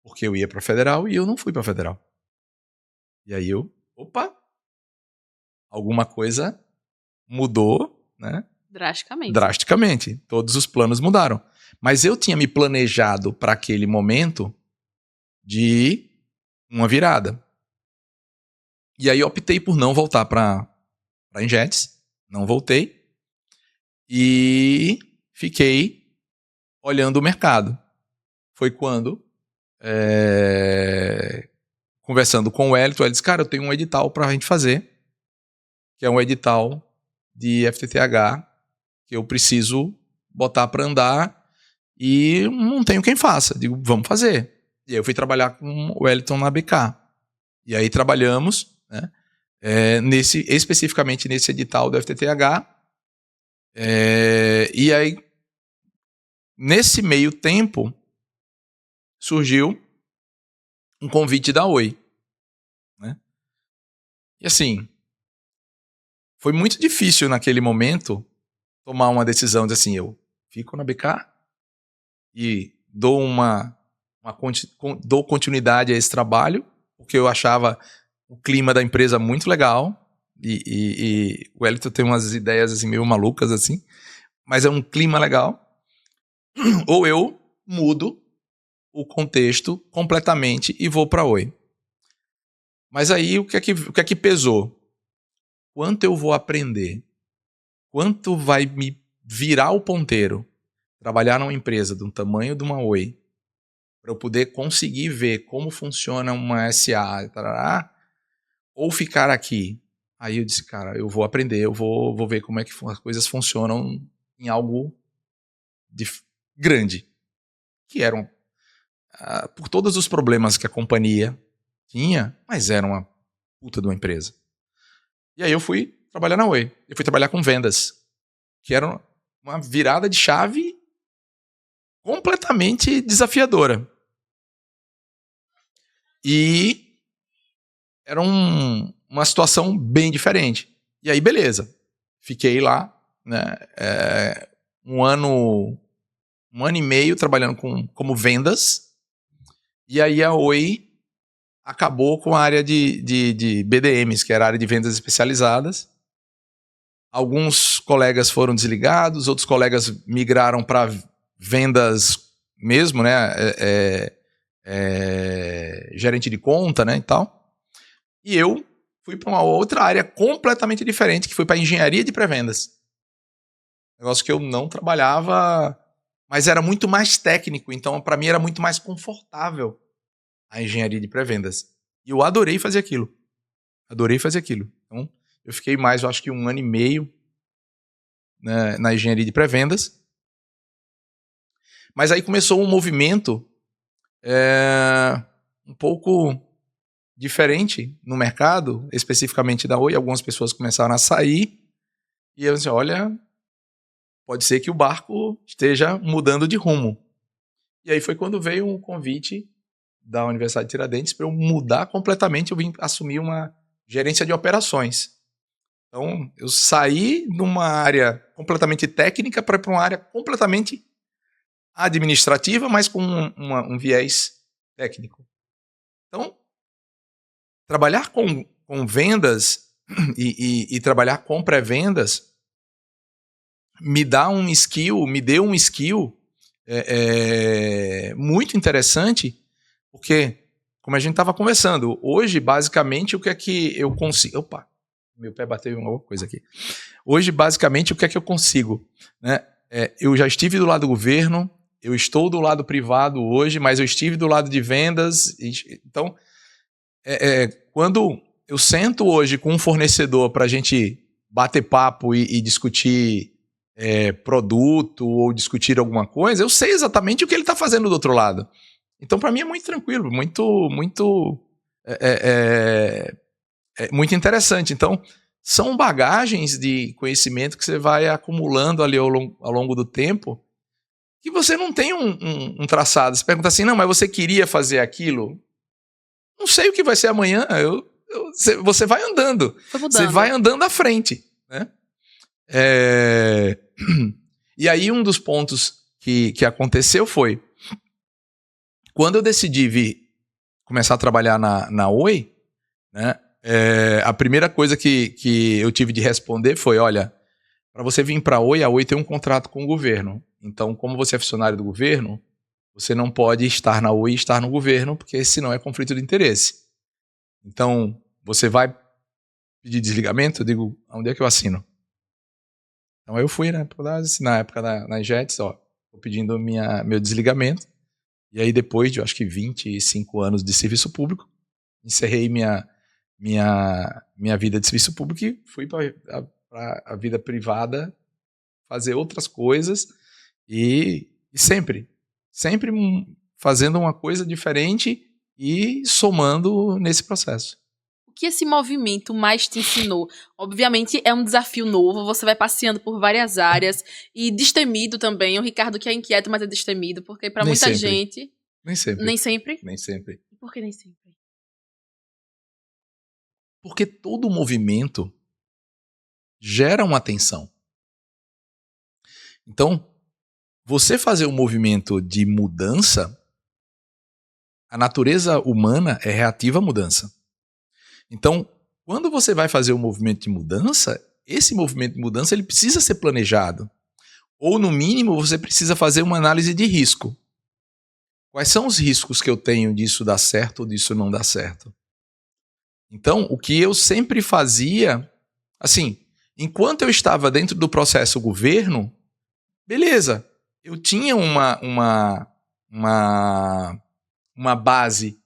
porque eu ia para a Federal e eu não fui para a Federal. E aí alguma coisa mudou, né? Drasticamente. Todos os planos mudaram. Mas eu tinha me planejado para aquele momento de uma virada. E aí eu optei por não voltar para a Engetes, não voltei, e fiquei olhando o mercado. Foi quando, conversando com o Wellington, ele disse, cara, eu tenho um edital para a gente fazer, que é um edital de FTTH, que eu preciso botar para andar e não tenho quem faça. Digo, vamos fazer. E aí eu fui trabalhar com o Wellington na BK. E aí trabalhamos, né, especificamente nesse edital do FTTH. E aí, nesse meio tempo, surgiu um convite da Oi. Né? E assim, foi muito difícil naquele momento tomar uma decisão de assim, eu fico na BK e dou dou continuidade a esse trabalho, porque eu achava o clima da empresa muito legal, e o Wellington tem umas ideias assim, meio malucas, assim, mas é um clima legal, ou eu mudo o contexto completamente e vou para Oi. Mas aí o que é que pesou? Quanto eu vou aprender? Quanto vai me virar o ponteiro trabalhar numa empresa do tamanho de uma Oi, para eu poder conseguir ver como funciona uma SA, tarará, ou ficar aqui. Aí eu disse, cara, eu vou aprender, eu vou ver como é que as coisas funcionam em algo grande. Que eram, por todos os problemas que a companhia tinha, mas era uma puta de uma empresa. E aí eu fui trabalhar na Oi. Eu fui trabalhar com vendas, que era uma virada de chave completamente desafiadora. E era uma situação bem diferente. E aí, beleza. Fiquei lá, né, um ano e meio trabalhando como vendas. E aí a Oi acabou com a área de BDMs, que era a área de vendas especializadas. Alguns colegas foram desligados, outros colegas migraram para vendas mesmo, né? Gerente de conta, né, e tal. E eu fui para uma outra área completamente diferente, que foi para engenharia de pré-vendas. Negócio que eu não trabalhava, mas era muito mais técnico, então para mim era muito mais confortável a engenharia de pré-vendas. E eu adorei fazer aquilo. Então, eu fiquei mais, eu acho que 1 ano e meio, né, na engenharia de pré-vendas. Mas aí começou um movimento um pouco diferente no mercado, especificamente da Oi. Algumas pessoas começaram a sair e eu disse, olha, pode ser que o barco esteja mudando de rumo. E aí foi quando veio um convite da Universidade de Tiradentes para eu mudar completamente. Eu vim assumir uma gerência de operações. Então, eu saí de uma área completamente técnica para uma área completamente administrativa, mas com um viés técnico. Então, trabalhar com vendas e trabalhar com pré-vendas me deu um skill muito interessante, porque, como a gente estava conversando, hoje, basicamente, o que é que eu consigo... Opa, meu pé bateu em alguma coisa aqui. Hoje, basicamente, o que é que eu consigo? Né? Eu já estive do lado do governo, eu estou do lado privado hoje, mas eu estive do lado de vendas. Então, quando eu sento hoje com um fornecedor para a gente bater papo e discutir produto ou discutir alguma coisa, eu sei exatamente o que ele está fazendo do outro lado. Então, para mim, é muito tranquilo, muito interessante. Então, são bagagens de conhecimento que você vai acumulando ali ao longo do tempo, que você não tem um traçado. Você pergunta assim, não, mas você queria fazer aquilo? Não sei o que vai ser amanhã. Você vai andando. Você vai andando à frente. Né? E aí um dos pontos que aconteceu foi, quando eu decidi começar a trabalhar na Oi, né, a primeira coisa que eu tive de responder foi, olha, para você vir para a Oi tem um contrato com o governo. Então, como você é funcionário do governo, você não pode estar na Oi e estar no governo, porque senão é conflito de interesse. Então, você vai pedir desligamento? Eu digo, onde é que eu assino? Então, eu fui, né, na época na Jets, estou pedindo meu desligamento. E aí, depois de, acho que 25 anos de serviço público, encerrei minha vida de serviço público e fui para a vida privada fazer outras coisas e sempre fazendo uma coisa diferente e somando nesse processo. O que esse movimento mais te ensinou? Obviamente é um desafio novo, você vai passeando por várias áreas e destemido também. O Ricardo que é inquieto, mas é destemido, porque para muita gente... Nem sempre. Nem sempre? Nem sempre. Por que nem sempre? Porque todo movimento gera uma tensão. Então, você fazer um movimento de mudança, a natureza humana é reativa à mudança. Então, quando você vai fazer um movimento de mudança, esse movimento de mudança ele precisa ser planejado. Ou, no mínimo, você precisa fazer uma análise de risco. Quais são os riscos que eu tenho disso dar certo ou disso não dar certo? Então, o que eu sempre fazia, assim, enquanto eu estava dentro do processo governo, beleza, eu tinha uma base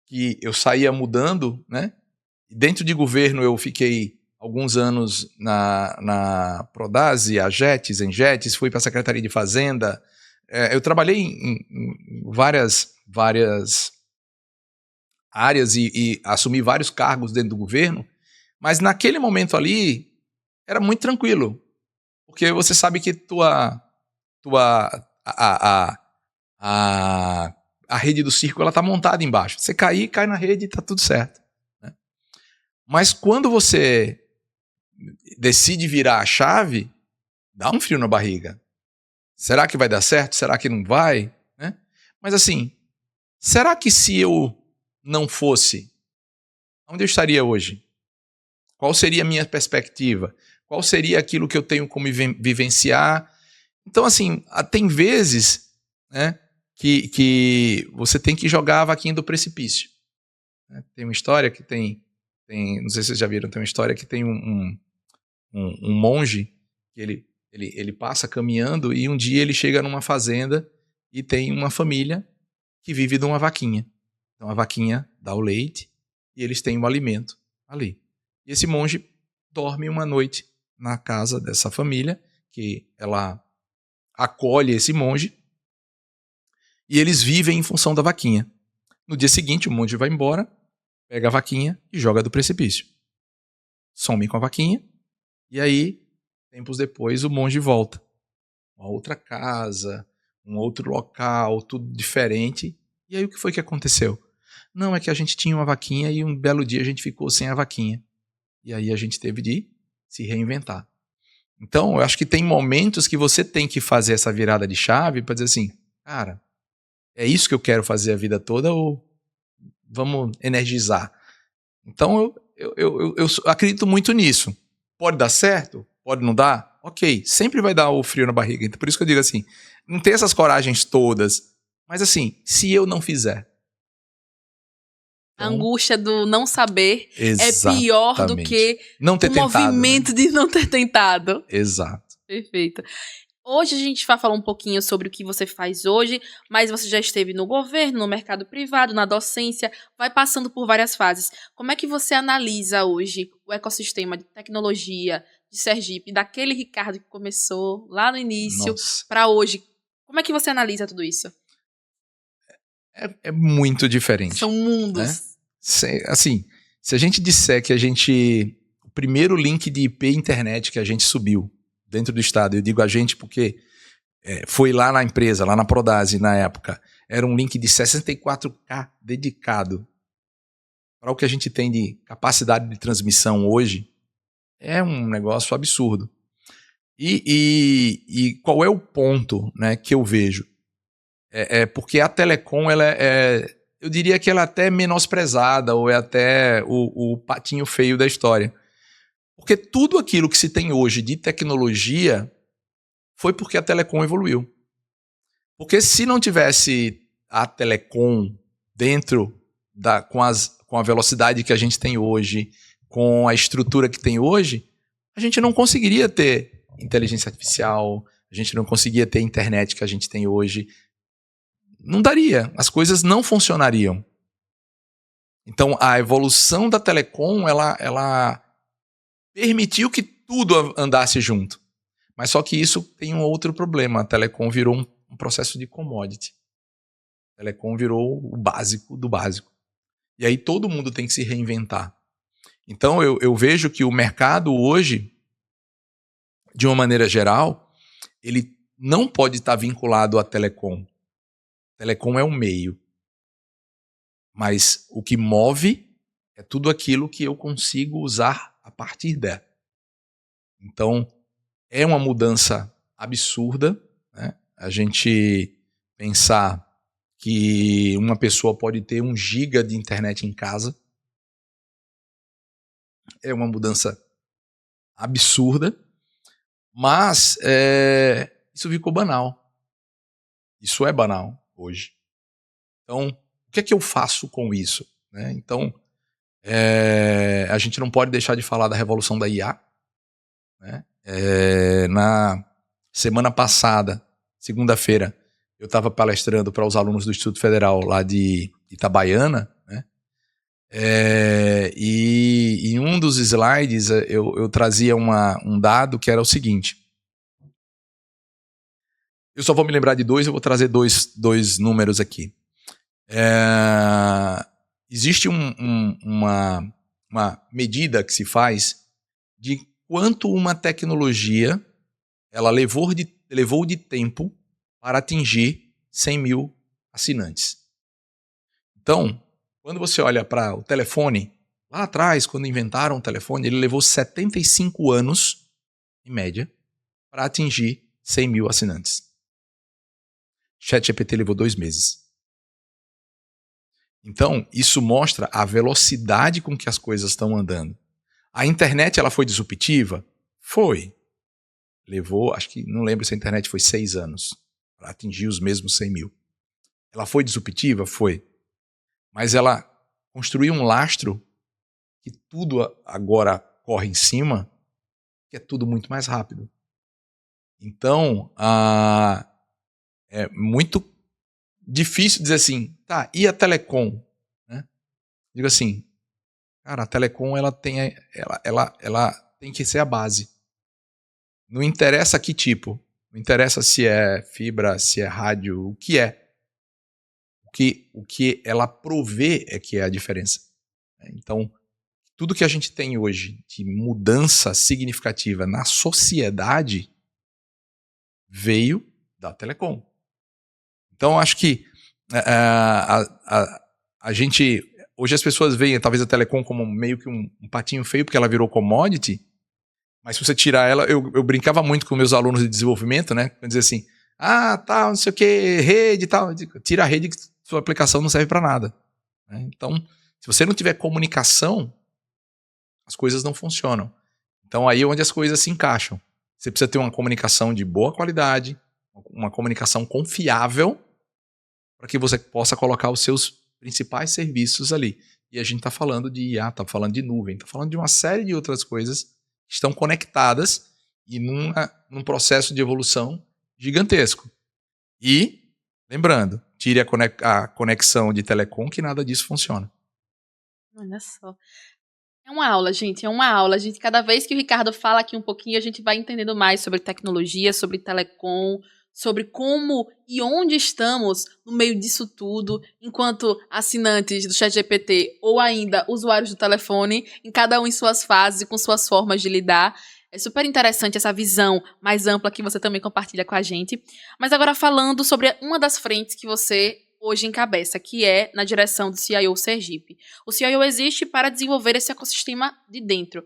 que eu saía mudando, né? Dentro de governo eu fiquei alguns anos na Prodase, Agetes, Engetes, fui para a Secretaria de Fazenda. Eu trabalhei em várias áreas e assumi vários cargos dentro do governo, mas naquele momento ali era muito tranquilo, porque você sabe que a rede do circo ela tá montada embaixo. Você cair, cai na rede e tá tudo certo, né? Mas quando você decide virar a chave, dá um frio na barriga. Será que vai dar certo? Será que não vai? Né? Mas assim, será que se eu não fosse, onde eu estaria hoje? Qual seria a minha perspectiva? Qual seria aquilo que eu tenho como vivenciar? Então, assim, tem vezes, né, que você tem que jogar a vaquinha do precipício. Né? Tem uma história que tem, não sei se vocês já viram, tem uma história que tem um monge que ele passa caminhando e um dia ele chega numa fazenda e tem uma família que vive de uma vaquinha. Então a vaquinha dá o leite e eles têm o alimento ali. E esse monge dorme uma noite na casa dessa família, que ela acolhe esse monge, e eles vivem em função da vaquinha. No dia seguinte o monge vai embora, pega a vaquinha e joga do precipício. Some com a vaquinha, e aí, tempos depois, o monge volta. Uma outra casa, um outro local, tudo diferente. E aí o que foi que aconteceu? Não, é que a gente tinha uma vaquinha e um belo dia a gente ficou sem a vaquinha. E aí a gente teve de se reinventar. Então, eu acho que tem momentos que você tem que fazer essa virada de chave para dizer assim, cara, é isso que eu quero fazer a vida toda ou vamos energizar? Então, eu acredito muito nisso. Pode dar certo? Pode não dar? Ok, sempre vai dar o frio na barriga. Então, por isso que eu digo assim, não tem essas coragens todas, mas assim, se eu não fizer. A angústia do não saber exatamente. É pior do que não ter o tentado, movimento, né, de não ter tentado. Exato. Perfeito. Hoje a gente vai falar um pouquinho sobre o que você faz hoje, mas você já esteve no governo, no mercado privado, na docência, vai passando por várias fases. Como é que você analisa hoje o ecossistema de tecnologia de Sergipe, daquele Ricardo que começou lá no início para hoje? Como é que você analisa tudo isso? É muito diferente. São mundos. Né? Assim, se a gente disser que o primeiro link de IP internet que a gente subiu dentro do estado, eu digo a gente porque foi lá na empresa, lá na Prodase na época, era um link de 64K dedicado. Para o que a gente tem de capacidade de transmissão hoje, é um negócio absurdo. E qual é o ponto, né, que eu vejo? Porque a telecom, eu diria que ela é até menosprezada, ou é até o patinho feio da história. Porque tudo aquilo que se tem hoje de tecnologia foi porque a telecom evoluiu. Porque se não tivesse a telecom dentro com a velocidade que a gente tem hoje, com a estrutura que tem hoje, a gente não conseguiria ter inteligência artificial, a gente não conseguiria ter a internet que a gente tem hoje. Não daria, as coisas não funcionariam. Então, a evolução da telecom, ela permitiu que tudo andasse junto. Mas só que isso tem um outro problema. A telecom virou um processo de commodity. A telecom virou o básico do básico. E aí todo mundo tem que se reinventar. Então, eu vejo que o mercado hoje, de uma maneira geral, ele não pode estar vinculado à telecom. Telecom é um meio. Mas o que move é tudo aquilo que eu consigo usar a partir dela. Então, é uma mudança absurda, né? A gente pensar que uma pessoa pode ter 1 giga de internet em casa. É uma mudança absurda, mas isso ficou banal. Isso é banal hoje. Então, o que é que eu faço com isso? Né? Então, a gente não pode deixar de falar da revolução da IA. Né? Na semana passada, segunda-feira, eu estava palestrando para os alunos do Instituto Federal lá de Itabaiana, né? E em um dos slides eu trazia um dado que era o seguinte. Eu só vou me lembrar de dois, eu vou trazer dois números aqui. Existe uma medida que se faz de quanto uma tecnologia ela levou de tempo para atingir 100 mil assinantes. Então, quando você olha para o telefone, lá atrás, quando inventaram o telefone, ele levou 75 anos, em média, para atingir 100 mil assinantes. ChatGPT levou 2 meses. Então, isso mostra a velocidade com que as coisas estão andando. A internet ela foi disruptiva? Foi. Levou, acho que, não lembro se a internet foi 6 anos para atingir os mesmos 100 mil. Ela foi disruptiva? Foi. Mas ela construiu um lastro que tudo agora corre em cima, que é tudo muito mais rápido. Então, é muito difícil dizer assim, tá, e a telecom? Né? Digo assim, cara, a telecom ela tem que ser a base. Não interessa que tipo, não interessa se é fibra, se é rádio, o que é. O que ela provê é que é a diferença. Então, tudo que a gente tem hoje de mudança significativa na sociedade veio da telecom. Então, acho que a gente... Hoje as pessoas veem talvez a telecom como meio que um patinho feio, porque ela virou commodity, mas se você tirar ela... Eu brincava muito com meus alunos de desenvolvimento, né? Quando dizia assim, tal, não sei o que, rede e tal. Tira a rede que sua aplicação não serve para nada. Né? Então, se você não tiver comunicação, as coisas não funcionam. Então, aí é onde as coisas se encaixam. Você precisa ter uma comunicação de boa qualidade, uma comunicação confiável, para que você possa colocar os seus principais serviços ali. E a gente está falando de IA, está falando de nuvem, está falando de uma série de outras coisas que estão conectadas e num processo de evolução gigantesco. E, lembrando, tire a conexão de telecom que nada disso funciona. Olha só. É uma aula, gente, é uma aula. Cada vez que o Ricardo fala aqui um pouquinho, a gente vai entendendo mais sobre tecnologia, sobre telecom, sobre como e onde estamos no meio disso tudo, enquanto assinantes do ChatGPT ou ainda usuários do telefone, em cada um em suas fases e com suas formas de lidar. É super interessante essa visão mais ampla que você também compartilha com a gente. Mas agora falando sobre uma das frentes que você hoje encabeça, que é na direção do CIO Sergipe. O CIO existe para desenvolver esse ecossistema de dentro.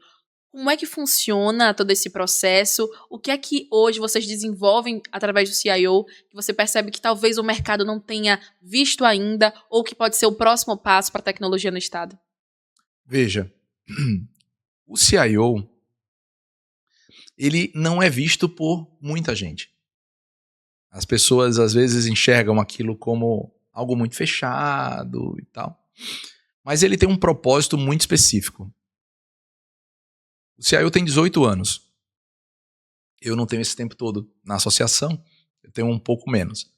Como é que funciona todo esse processo? O que é que hoje vocês desenvolvem através do CIO, que você percebe que talvez o mercado não tenha visto ainda, ou que pode ser o próximo passo para a tecnologia no Estado? Veja, o CIO, ele não é visto por muita gente. As pessoas às vezes enxergam aquilo como algo muito fechado e tal. Mas ele tem um propósito muito específico. O CIO tem 18 anos. Eu não tenho esse tempo todo na associação, eu tenho um pouco menos.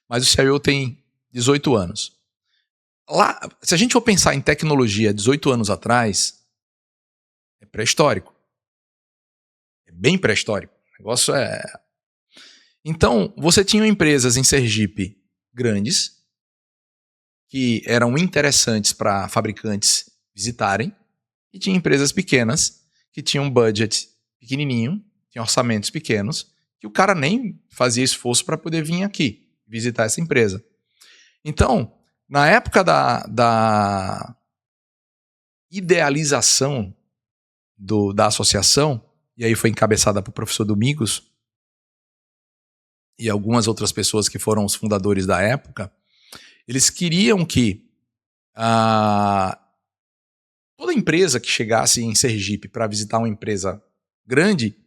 Mas o CIO tem 18 anos. Lá, se a gente for pensar em tecnologia 18 anos atrás, é pré-histórico. É bem pré-histórico. O negócio é... Então, você tinha empresas em Sergipe grandes, que eram interessantes para fabricantes visitarem, e tinha empresas pequenas que tinham um budget pequenininho, tinham orçamentos pequenos, que o cara nem fazia esforço para poder vir aqui visitar essa empresa. Então, na época da idealização da associação, e aí foi encabeçada por professor Domingos e algumas outras pessoas que foram os fundadores da época, eles queriam que toda empresa que chegasse em Sergipe para visitar uma empresa grande,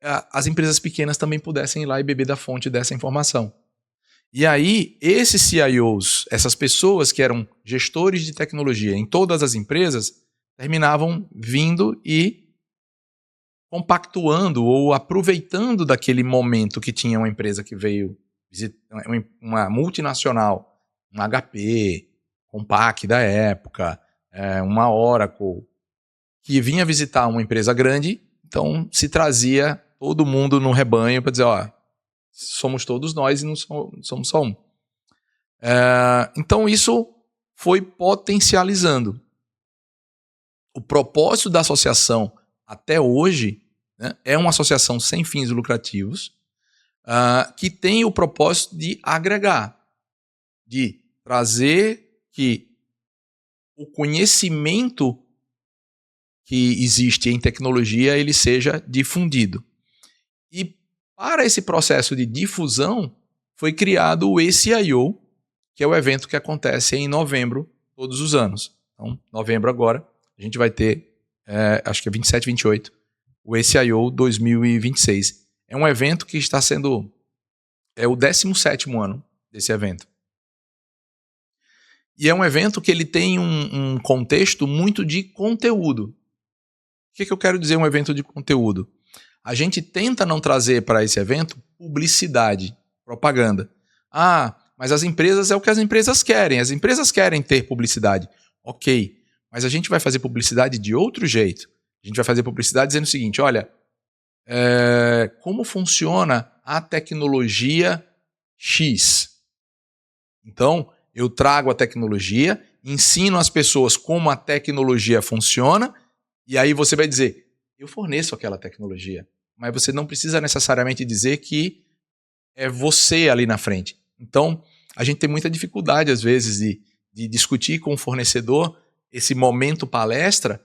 as empresas pequenas também pudessem ir lá e beber da fonte dessa informação. E aí, esses CIOs, essas pessoas que eram gestores de tecnologia em todas as empresas, terminavam vindo e compactuando ou aproveitando daquele momento que tinha uma empresa que veio uma multinacional, um HP, Compaq da época, uma Oracle, que vinha visitar uma empresa grande, então se trazia todo mundo no rebanho para dizer, ó, somos todos nós e não somos só um. Então isso foi potencializando. O propósito da associação até hoje, né, é uma associação sem fins lucrativos, que tem o propósito de agregar, de trazer que o conhecimento que existe em tecnologia ele seja difundido. E para esse processo de difusão foi criado o ACIO, que é o evento que acontece em novembro todos os anos. Então, novembro agora, a gente vai ter, acho que é 27, 28, o ACIO 2026. É um evento que está sendo o 17º ano desse evento. E é um evento que ele tem um contexto muito de conteúdo. O que eu quero dizer um evento de conteúdo? A gente tenta não trazer para esse evento publicidade, propaganda. Mas as empresas é o que as empresas querem. As empresas querem ter publicidade. Ok, mas a gente vai fazer publicidade de outro jeito. A gente vai fazer publicidade dizendo o seguinte, olha, como funciona a tecnologia X? Então, eu trago a tecnologia, ensino as pessoas como a tecnologia funciona, e aí você vai dizer, eu forneço aquela tecnologia, mas você não precisa necessariamente dizer que é você ali na frente. Então, a gente tem muita dificuldade, às vezes, de discutir com o fornecedor esse momento palestra,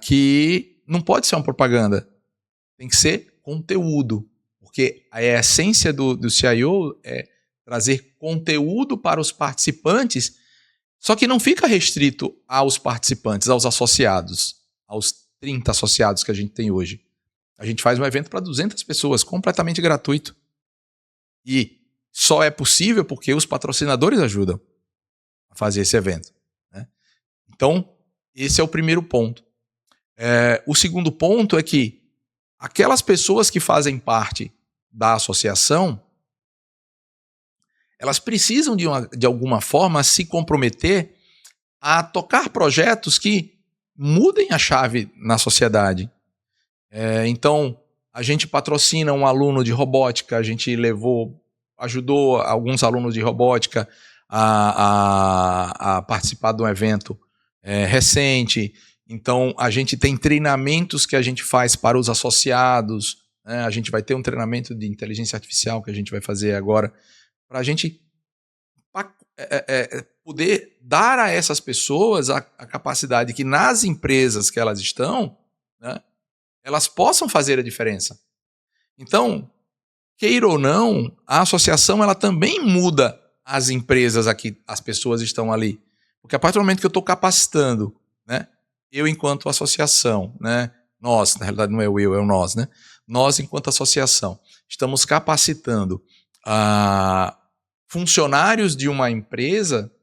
que não pode ser uma propaganda, tem que ser conteúdo, porque a essência do CIO é trazer conteúdo para os participantes, só que não fica restrito aos participantes, aos associados, aos 30 associados que a gente tem hoje. A gente faz um evento para 200 pessoas, completamente gratuito. E só é possível porque os patrocinadores ajudam a fazer esse evento, né? Então, esse é o primeiro ponto. O segundo ponto é que aquelas pessoas que fazem parte da associação, elas precisam de alguma forma se comprometer a tocar projetos que mudem a chave na sociedade. Então, a gente patrocina um aluno de robótica, a gente ajudou alguns alunos de robótica a participar de um evento recente. Então, a gente tem treinamentos que a gente faz para os associados, né? A gente vai ter um treinamento de inteligência artificial que a gente vai fazer agora, para a gente poder dar a essas pessoas a capacidade que nas empresas que elas estão, né, elas possam fazer a diferença. Então, queira ou não, a associação ela também muda as empresas aqui, as pessoas estão ali. Porque a partir do momento que eu estou capacitando, né, eu enquanto associação, né, nós, na realidade não é o eu, é o nós, né, nós enquanto associação, estamos capacitando funcionários de uma empresa,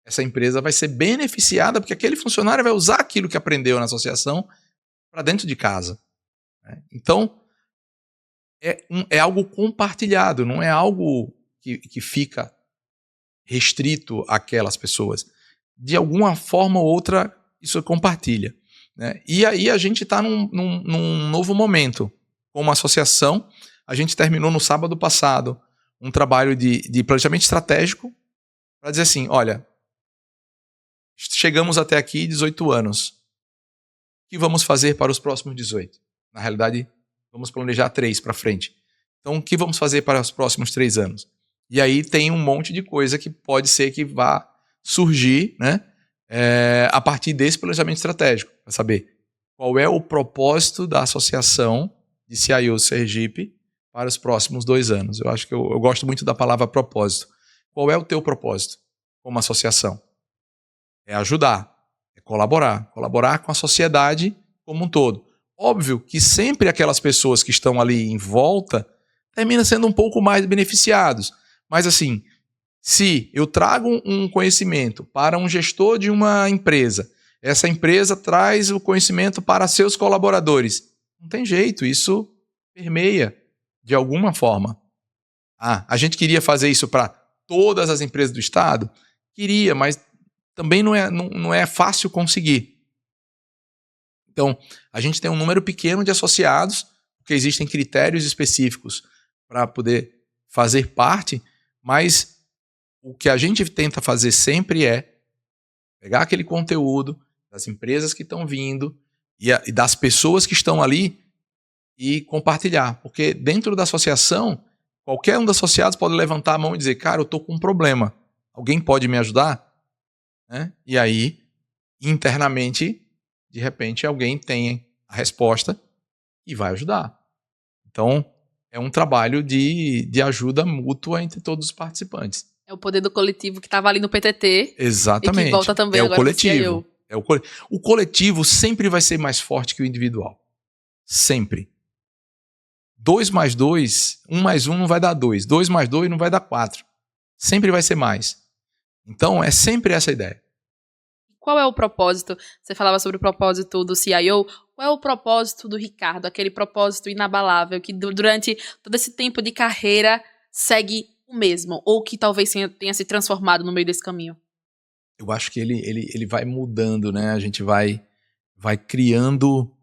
essa empresa vai ser beneficiada porque aquele funcionário vai usar aquilo que aprendeu na associação para dentro de casa. Então, é algo compartilhado, não é algo que fica restrito àquelas pessoas. De alguma forma ou outra, isso compartilha, né? E aí a gente está num novo momento. Como associação, a gente terminou no sábado passado um trabalho de planejamento estratégico para dizer assim, olha, chegamos até aqui 18 anos. O que vamos fazer para os próximos 18? Na realidade, vamos planejar 3 para frente. Então, o que vamos fazer para os próximos 3 anos? E aí tem um monte de coisa que pode ser que vá surgir, né, a partir desse planejamento estratégico, para saber qual é o propósito da associação de CIO Sergipe para os próximos 2 anos. Eu acho que eu gosto muito da palavra propósito. Qual é o teu propósito como associação? É ajudar, é colaborar com a sociedade como um todo. Óbvio que sempre aquelas pessoas que estão ali em volta terminam sendo um pouco mais beneficiados. Mas assim, se eu trago um conhecimento para um gestor de uma empresa, essa empresa traz o conhecimento para seus colaboradores, não tem jeito, isso permeia de alguma forma. A gente queria fazer isso para todas as empresas do Estado? Queria, mas também não é fácil conseguir. Então, a gente tem um número pequeno de associados, porque existem critérios específicos para poder fazer parte, mas o que a gente tenta fazer sempre é pegar aquele conteúdo das empresas que estão vindo e das pessoas que estão ali e compartilhar. Porque dentro da associação, qualquer um dos associados pode levantar a mão e dizer, cara, eu estou com um problema, alguém pode me ajudar? Né? E aí, internamente, de repente, alguém tem a resposta e vai ajudar. Então, é um trabalho de ajuda mútua entre todos os participantes. É o poder do coletivo que estava ali no PTT. Exatamente. E que volta também é agora o coletivo. O coletivo sempre vai ser mais forte que o individual. Sempre. 2 mais 2, 1 mais 1 não vai dar 2. 2 mais 2 não vai dar 4. Sempre vai ser mais. Então, é sempre essa ideia. Qual é o propósito? Você falava sobre o propósito do CIO. Qual é o propósito do Ricardo? Aquele propósito inabalável que durante todo esse tempo de carreira segue o mesmo, ou que talvez tenha se transformado no meio desse caminho? Eu acho que ele vai mudando, né? A gente vai criando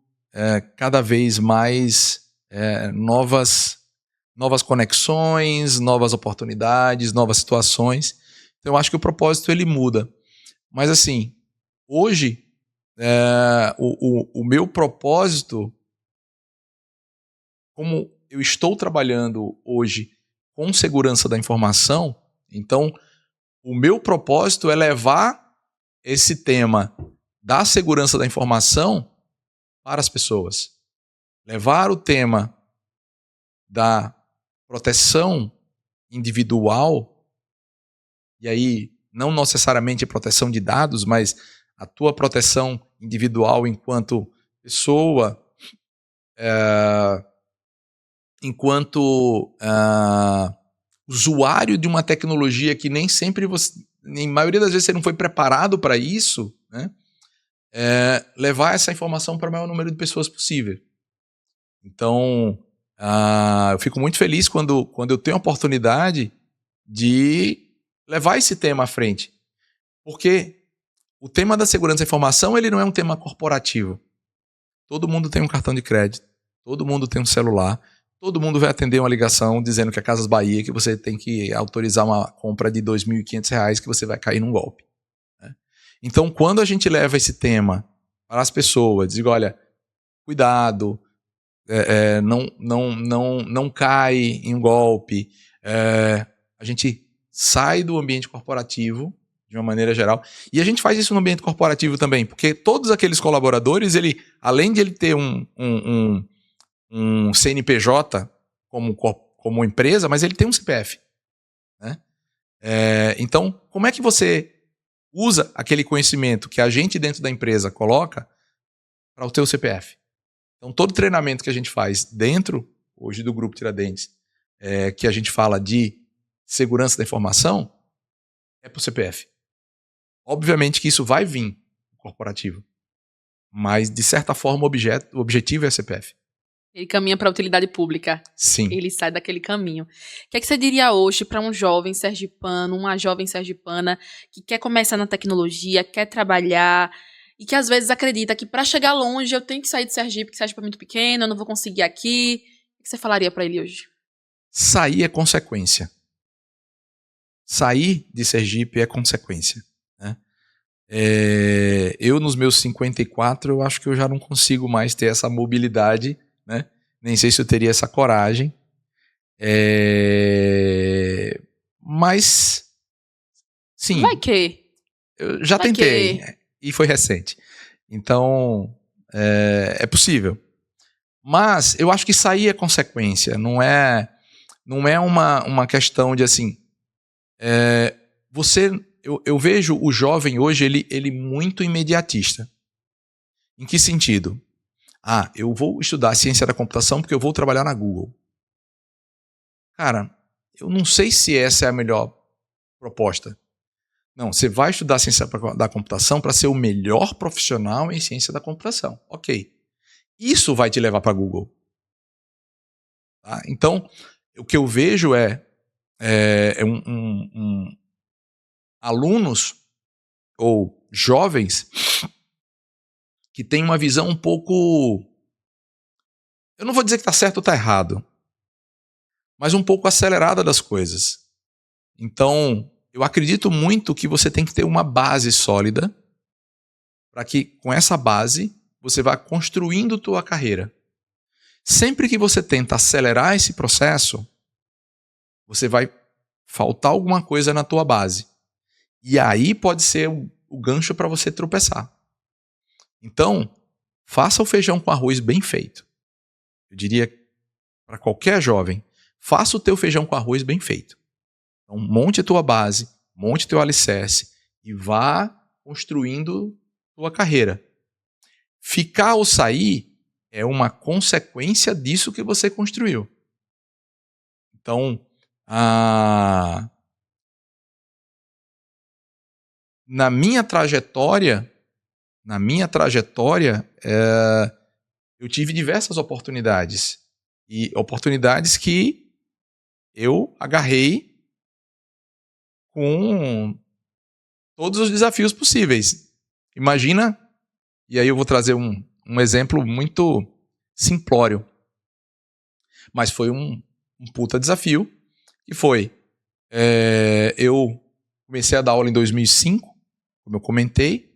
cada vez mais novas conexões, novas oportunidades, novas situações. Então eu acho que o propósito ele muda. Mas assim, hoje o meu propósito, como eu estou trabalhando hoje com segurança da informação, então o meu propósito é levar esse tema da segurança da informação para as pessoas. Levar o tema da proteção individual, e aí não necessariamente proteção de dados, mas a tua proteção individual enquanto pessoa, enquanto usuário de uma tecnologia que nem sempre você, em maioria das vezes você não foi preparado para isso, né? Levar essa informação para o maior número de pessoas possível. Então, eu fico muito feliz quando eu tenho a oportunidade de levar esse tema à frente. Porque o tema da segurança da informação ele não é um tema corporativo. Todo mundo tem um cartão de crédito, todo mundo tem um celular, todo mundo vai atender uma ligação dizendo que é Casas Bahia, que você tem que autorizar uma compra de R$ 2.500 que você vai cair num golpe. Né? Então, quando a gente leva esse tema para as pessoas, digo, olha, cuidado, não cai em um golpe, a gente sai do ambiente corporativo de uma maneira geral, e a gente faz isso no ambiente corporativo também, porque todos aqueles colaboradores, além de ele ter um CNPJ como empresa, mas ele tem um CPF. Né? Então, como é que você usa aquele conhecimento que a gente dentro da empresa coloca para o teu CPF? Então, todo treinamento que a gente faz dentro, hoje, do Grupo Tiradentes, que a gente fala de segurança da informação, é para o CPF. Obviamente que isso vai vir corporativo, mas, de certa forma, o objetivo é CPF. Ele caminha para a utilidade pública. Sim. Ele sai daquele caminho. O que é que você diria hoje para um jovem sergipano, uma jovem sergipana que quer começar na tecnologia, quer trabalhar e que às vezes acredita que para chegar longe eu tenho que sair de Sergipe, que Sergipe é muito pequeno, eu não vou conseguir aqui. O que você falaria para ele hoje? Sair é consequência. Sair de Sergipe é consequência. Né? Eu, nos meus 54, eu acho que eu já não consigo mais ter essa mobilidade, né? Nem sei se eu teria essa coragem. Mas, sim. Vai que? Eu já tentei. E foi recente. Então, é possível. Mas eu acho que sair é consequência. Não é uma questão de assim... Eu vejo o jovem hoje, ele muito imediatista. Em que sentido? Eu vou estudar ciência da computação porque eu vou trabalhar na Google. Cara, eu não sei se essa é a melhor proposta. Não, você vai estudar ciência da computação para ser o melhor profissional em ciência da computação. Ok. Isso vai te levar para a Google. Tá? Então, o que eu vejo é alunos ou jovens que têm uma visão um pouco, eu não vou dizer que está certo ou está errado, mas um pouco acelerada das coisas. Então, eu acredito muito que você tem que ter uma base sólida para que, com essa base, você vá construindo tua carreira. Sempre que você tenta acelerar esse processo, você vai faltar alguma coisa na tua base. E aí pode ser o gancho para você tropeçar. Então, faça o feijão com arroz bem feito. Eu diria para qualquer jovem, faça o teu feijão com arroz bem feito. Então, monte a tua base, monte teu alicerce e vá construindo tua carreira. Ficar ou sair é uma consequência disso que você construiu. Então, na minha trajetória, eu tive diversas oportunidades. E oportunidades que eu agarrei com todos os desafios possíveis. Imagina, e aí eu vou trazer um exemplo muito simplório, mas foi um puta desafio, que foi, eu comecei a dar aula em 2005, como eu comentei,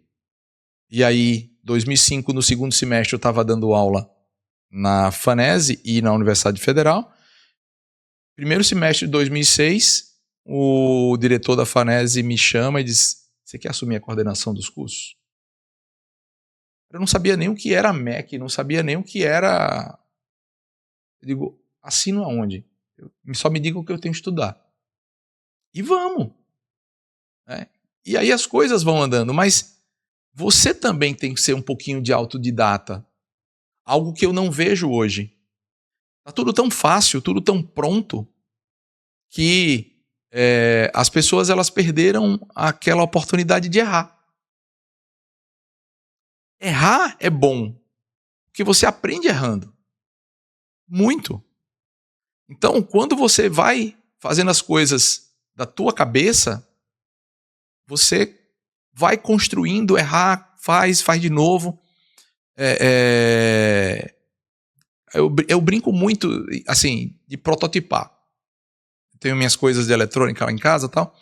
e aí, 2005, no segundo semestre, eu estava dando aula na FANESE e na Universidade Federal. Primeiro semestre de 2006, o diretor da FANESE me chama e diz: você quer assumir a coordenação dos cursos? Eu não sabia nem o que era MEC, não sabia nem o que era... Eu digo, assino aonde? Só me diga o que eu tenho que estudar. E vamos. E aí as coisas vão andando, mas você também tem que ser um pouquinho de autodidata. Algo que eu não vejo hoje. Tá tudo tão fácil, tudo tão pronto, que as pessoas elas perderam aquela oportunidade de errar. Errar é bom, porque você aprende errando. Muito. Então, quando você vai fazendo as coisas da tua cabeça, você vai construindo, errar, faz de novo. Eu brinco muito, assim, de prototipar. Tenho minhas coisas de eletrônica lá em casa e tal.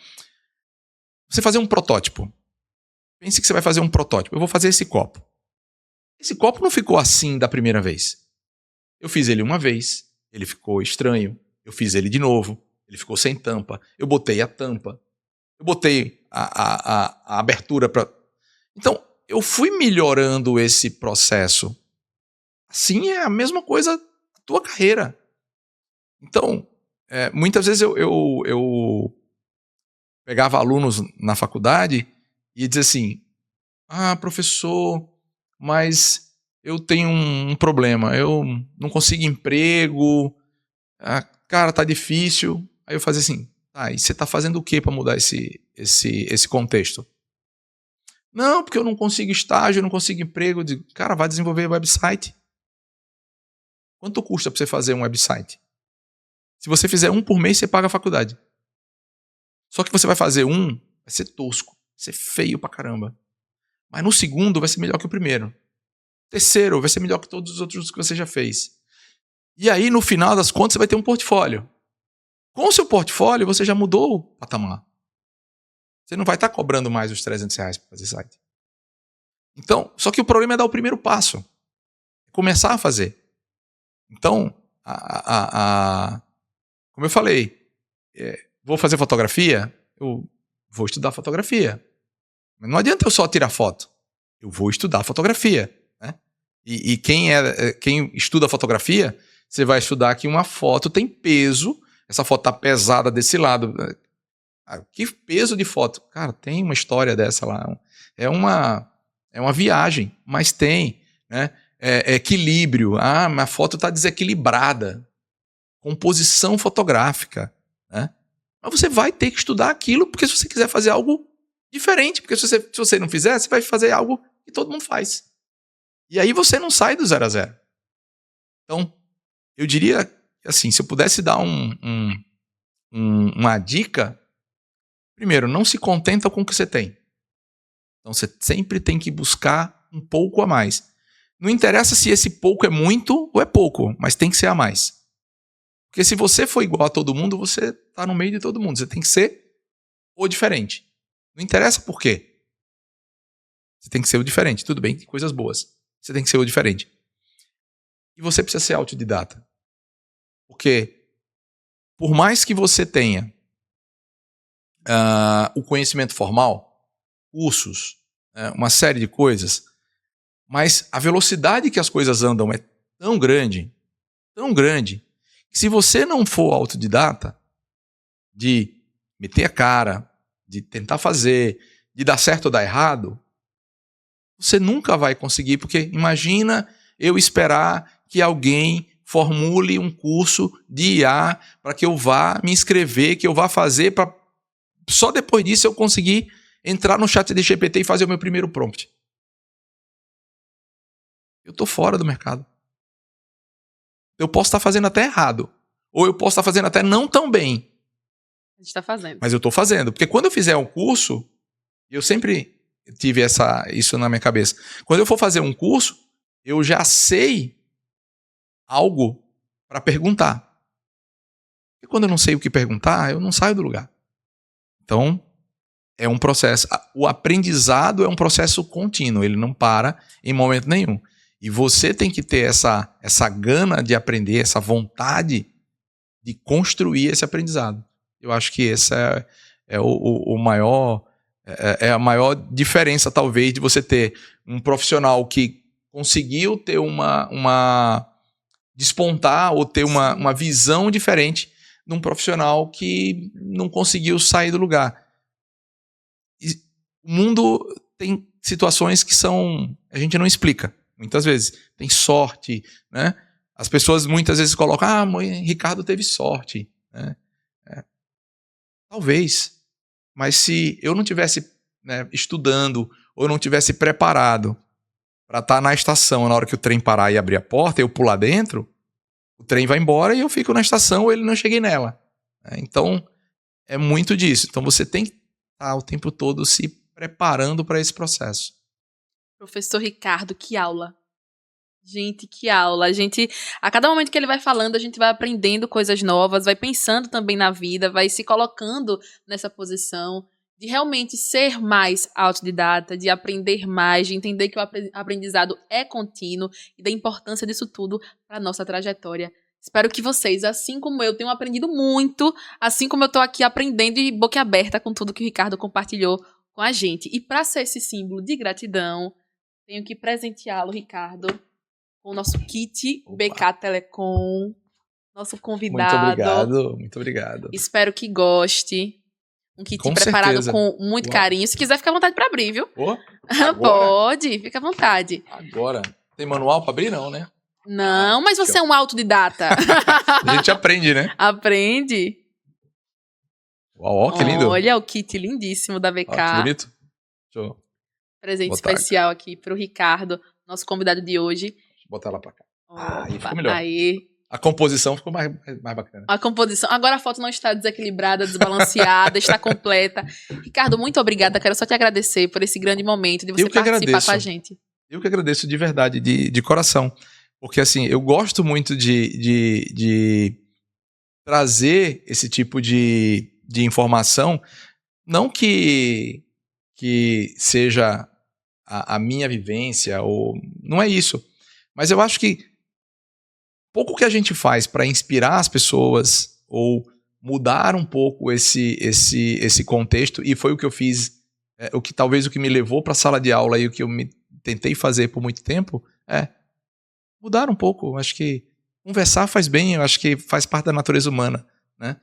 Você fazer um protótipo. Pense que você vai fazer um protótipo. Eu vou fazer esse copo. Esse copo não ficou assim da primeira vez. Eu fiz ele uma vez, ele ficou estranho. Eu fiz ele de novo, ele ficou sem tampa. Eu botei a tampa. Eu botei a abertura para... Então, eu fui melhorando esse processo. Assim é a mesma coisa da tua carreira. Então, muitas vezes eu pegava alunos na faculdade e dizia assim: professor, mas eu tenho um problema, eu não consigo emprego, cara, tá difícil. Aí eu fazia assim: e você tá fazendo o que para mudar esse contexto? Não, porque eu não consigo estágio, eu não consigo emprego. Eu digo, cara, vai desenvolver website. Quanto custa para você fazer um website? Se você fizer um por mês, você paga a faculdade. Só que você vai fazer vai ser tosco, vai ser feio pra caramba. Mas no segundo vai ser melhor que o primeiro. Terceiro vai ser melhor que todos os outros que você já fez. E aí, no final das contas, você vai ter um portfólio. Com o seu portfólio, você já mudou o patamar. Você não vai estar cobrando mais os R$300 para fazer site. Então, só que o problema é dar o primeiro passo. Começar a fazer. Então, como eu falei, vou fazer fotografia? Eu vou estudar fotografia. Mas não adianta eu só tirar foto. Eu vou estudar fotografia. Né? E quem estuda fotografia, você vai estudar que uma foto tem peso. Essa foto está pesada desse lado. Que peso de foto? Cara, tem uma história dessa lá. É uma viagem, mas tem. Né? Equilíbrio. A foto está desequilibrada. Composição fotográfica. Né? Mas você vai ter que estudar aquilo, porque se você quiser fazer algo diferente, porque se você não fizer, você vai fazer algo que todo mundo faz. E aí você não sai do 0 a 0. Então, eu diria assim, se eu pudesse dar uma dica, primeiro, não se contenta com o que você tem. Então você sempre tem que buscar um pouco a mais. Não interessa se esse pouco é muito ou é pouco, mas tem que ser a mais. Porque se você for igual a todo mundo, você está no meio de todo mundo. Você tem que ser o diferente. Não interessa por quê. Você tem que ser o diferente. Tudo bem, tem coisas boas. Você tem que ser o diferente. E você precisa ser autodidata. Porque por mais que você tenha o conhecimento formal, cursos, uma série de coisas, mas a velocidade que as coisas andam é tão grande, que se você não for autodidata, de meter a cara, de tentar fazer, de dar certo ou dar errado, você nunca vai conseguir, porque imagina eu esperar que alguém formule um curso de IA para que eu vá me inscrever, que eu vá fazer, para só depois disso eu conseguir entrar no chat de GPT e fazer o meu primeiro prompt. Eu estou fora do mercado. Eu posso estar fazendo até errado. Ou eu posso estar fazendo até não tão bem. A gente está fazendo. Mas eu estou fazendo. Porque quando eu fizer um curso, eu sempre tive isso na minha cabeça. Quando eu for fazer um curso, eu já sei algo para perguntar. E quando eu não sei o que perguntar, eu não saio do lugar. Então, é um processo. O aprendizado é um processo contínuo. Ele não para em momento nenhum. E você tem que ter essa gana de aprender, essa vontade de construir esse aprendizado. Eu acho que essa é o maior, é a maior diferença, talvez, de você ter um profissional que conseguiu ter despontar ou ter uma visão diferente de um profissional que não conseguiu sair do lugar. E o mundo tem situações que a gente não explica. Muitas vezes. Tem sorte, né? As pessoas muitas vezes colocam, Ricardo teve sorte. Né? Talvez. Mas se eu não tivesse, né, estudando ou não tivesse preparado para estar na estação na hora que o trem parar e abrir a porta, eu pular dentro, o trem vai embora e eu fico na estação ou ele não cheguei nela. Então, é muito disso. Então, você tem que estar o tempo todo se preparando para esse processo. Professor Ricardo, que aula. Gente, que aula. A cada momento que ele vai falando, a gente vai aprendendo coisas novas, vai pensando também na vida, vai se colocando nessa posição de realmente ser mais autodidata, de aprender mais, de entender que o aprendizado é contínuo e da importância disso tudo para a nossa trajetória. Espero que vocês, assim como eu, tenham aprendido muito, assim como eu estou aqui aprendendo e boquiaberta com tudo que o Ricardo compartilhou com a gente. E para ser esse símbolo de gratidão, tenho que presenteá-lo, Ricardo, com o nosso kit BK Telecom, nosso convidado. Muito obrigado. Espero que goste. Um kit Com preparado certeza. com muito carinho. Se quiser, fica à vontade para abrir, viu? Pode, fica à vontade. Agora. Tem manual para abrir, não, né? Não, mas você é um autodidata. A gente aprende, né? Aprende. Uau, que lindo. Olha o kit lindíssimo da BK. Que bonito. Deixa eu presente especial aqui pro Ricardo, nosso convidado de hoje. Deixa eu botar ela pra cá. Aí ficou melhor. Aí. A composição ficou mais bacana. A composição. Agora a foto não está desequilibrada, desbalanceada, está completa. Ricardo, muito obrigada. Quero só te agradecer por esse grande momento de você participar com a gente. Eu que agradeço de verdade, de coração. Porque, assim, eu gosto muito de trazer esse tipo de informação. Não que seja a minha vivência, ou não é isso. Mas eu acho que pouco que a gente faz para inspirar as pessoas ou mudar um pouco esse contexto, e foi o que eu fiz, talvez o que me levou para a sala de aula e o que eu tentei fazer por muito tempo, é mudar um pouco. Acho que conversar faz bem, eu acho que faz parte da natureza humana, né?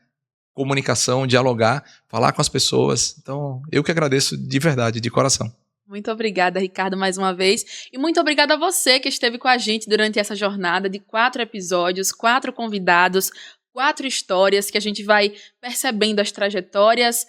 Comunicação, dialogar, falar com as pessoas. Então, eu que agradeço de verdade, de coração. Muito obrigada, Ricardo, mais uma vez. E muito obrigada a você que esteve com a gente durante essa jornada de 4 episódios, 4 convidados, 4 histórias que a gente vai percebendo as trajetórias,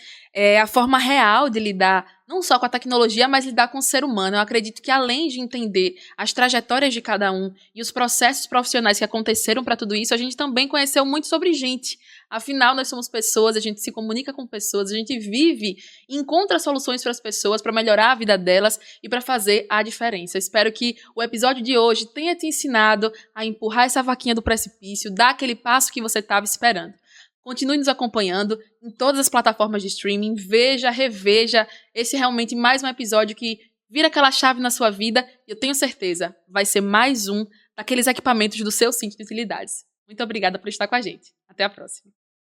a forma real de lidar não só com a tecnologia, mas lidar com o ser humano. Eu acredito que além de entender as trajetórias de cada um e os processos profissionais que aconteceram para tudo isso, a gente também conheceu muito sobre gente. Afinal, nós somos pessoas, a gente se comunica com pessoas, a gente vive e encontra soluções para as pessoas, para melhorar a vida delas e para fazer a diferença. Espero que o episódio de hoje tenha te ensinado a empurrar essa vaquinha do precipício, dar aquele passo que você estava esperando. Continue nos acompanhando em todas as plataformas de streaming, veja, reveja, esse é realmente mais um episódio que vira aquela chave na sua vida e eu tenho certeza, vai ser mais um daqueles equipamentos do seu cinto de utilidades. Muito obrigada por estar com a gente. Até a próxima.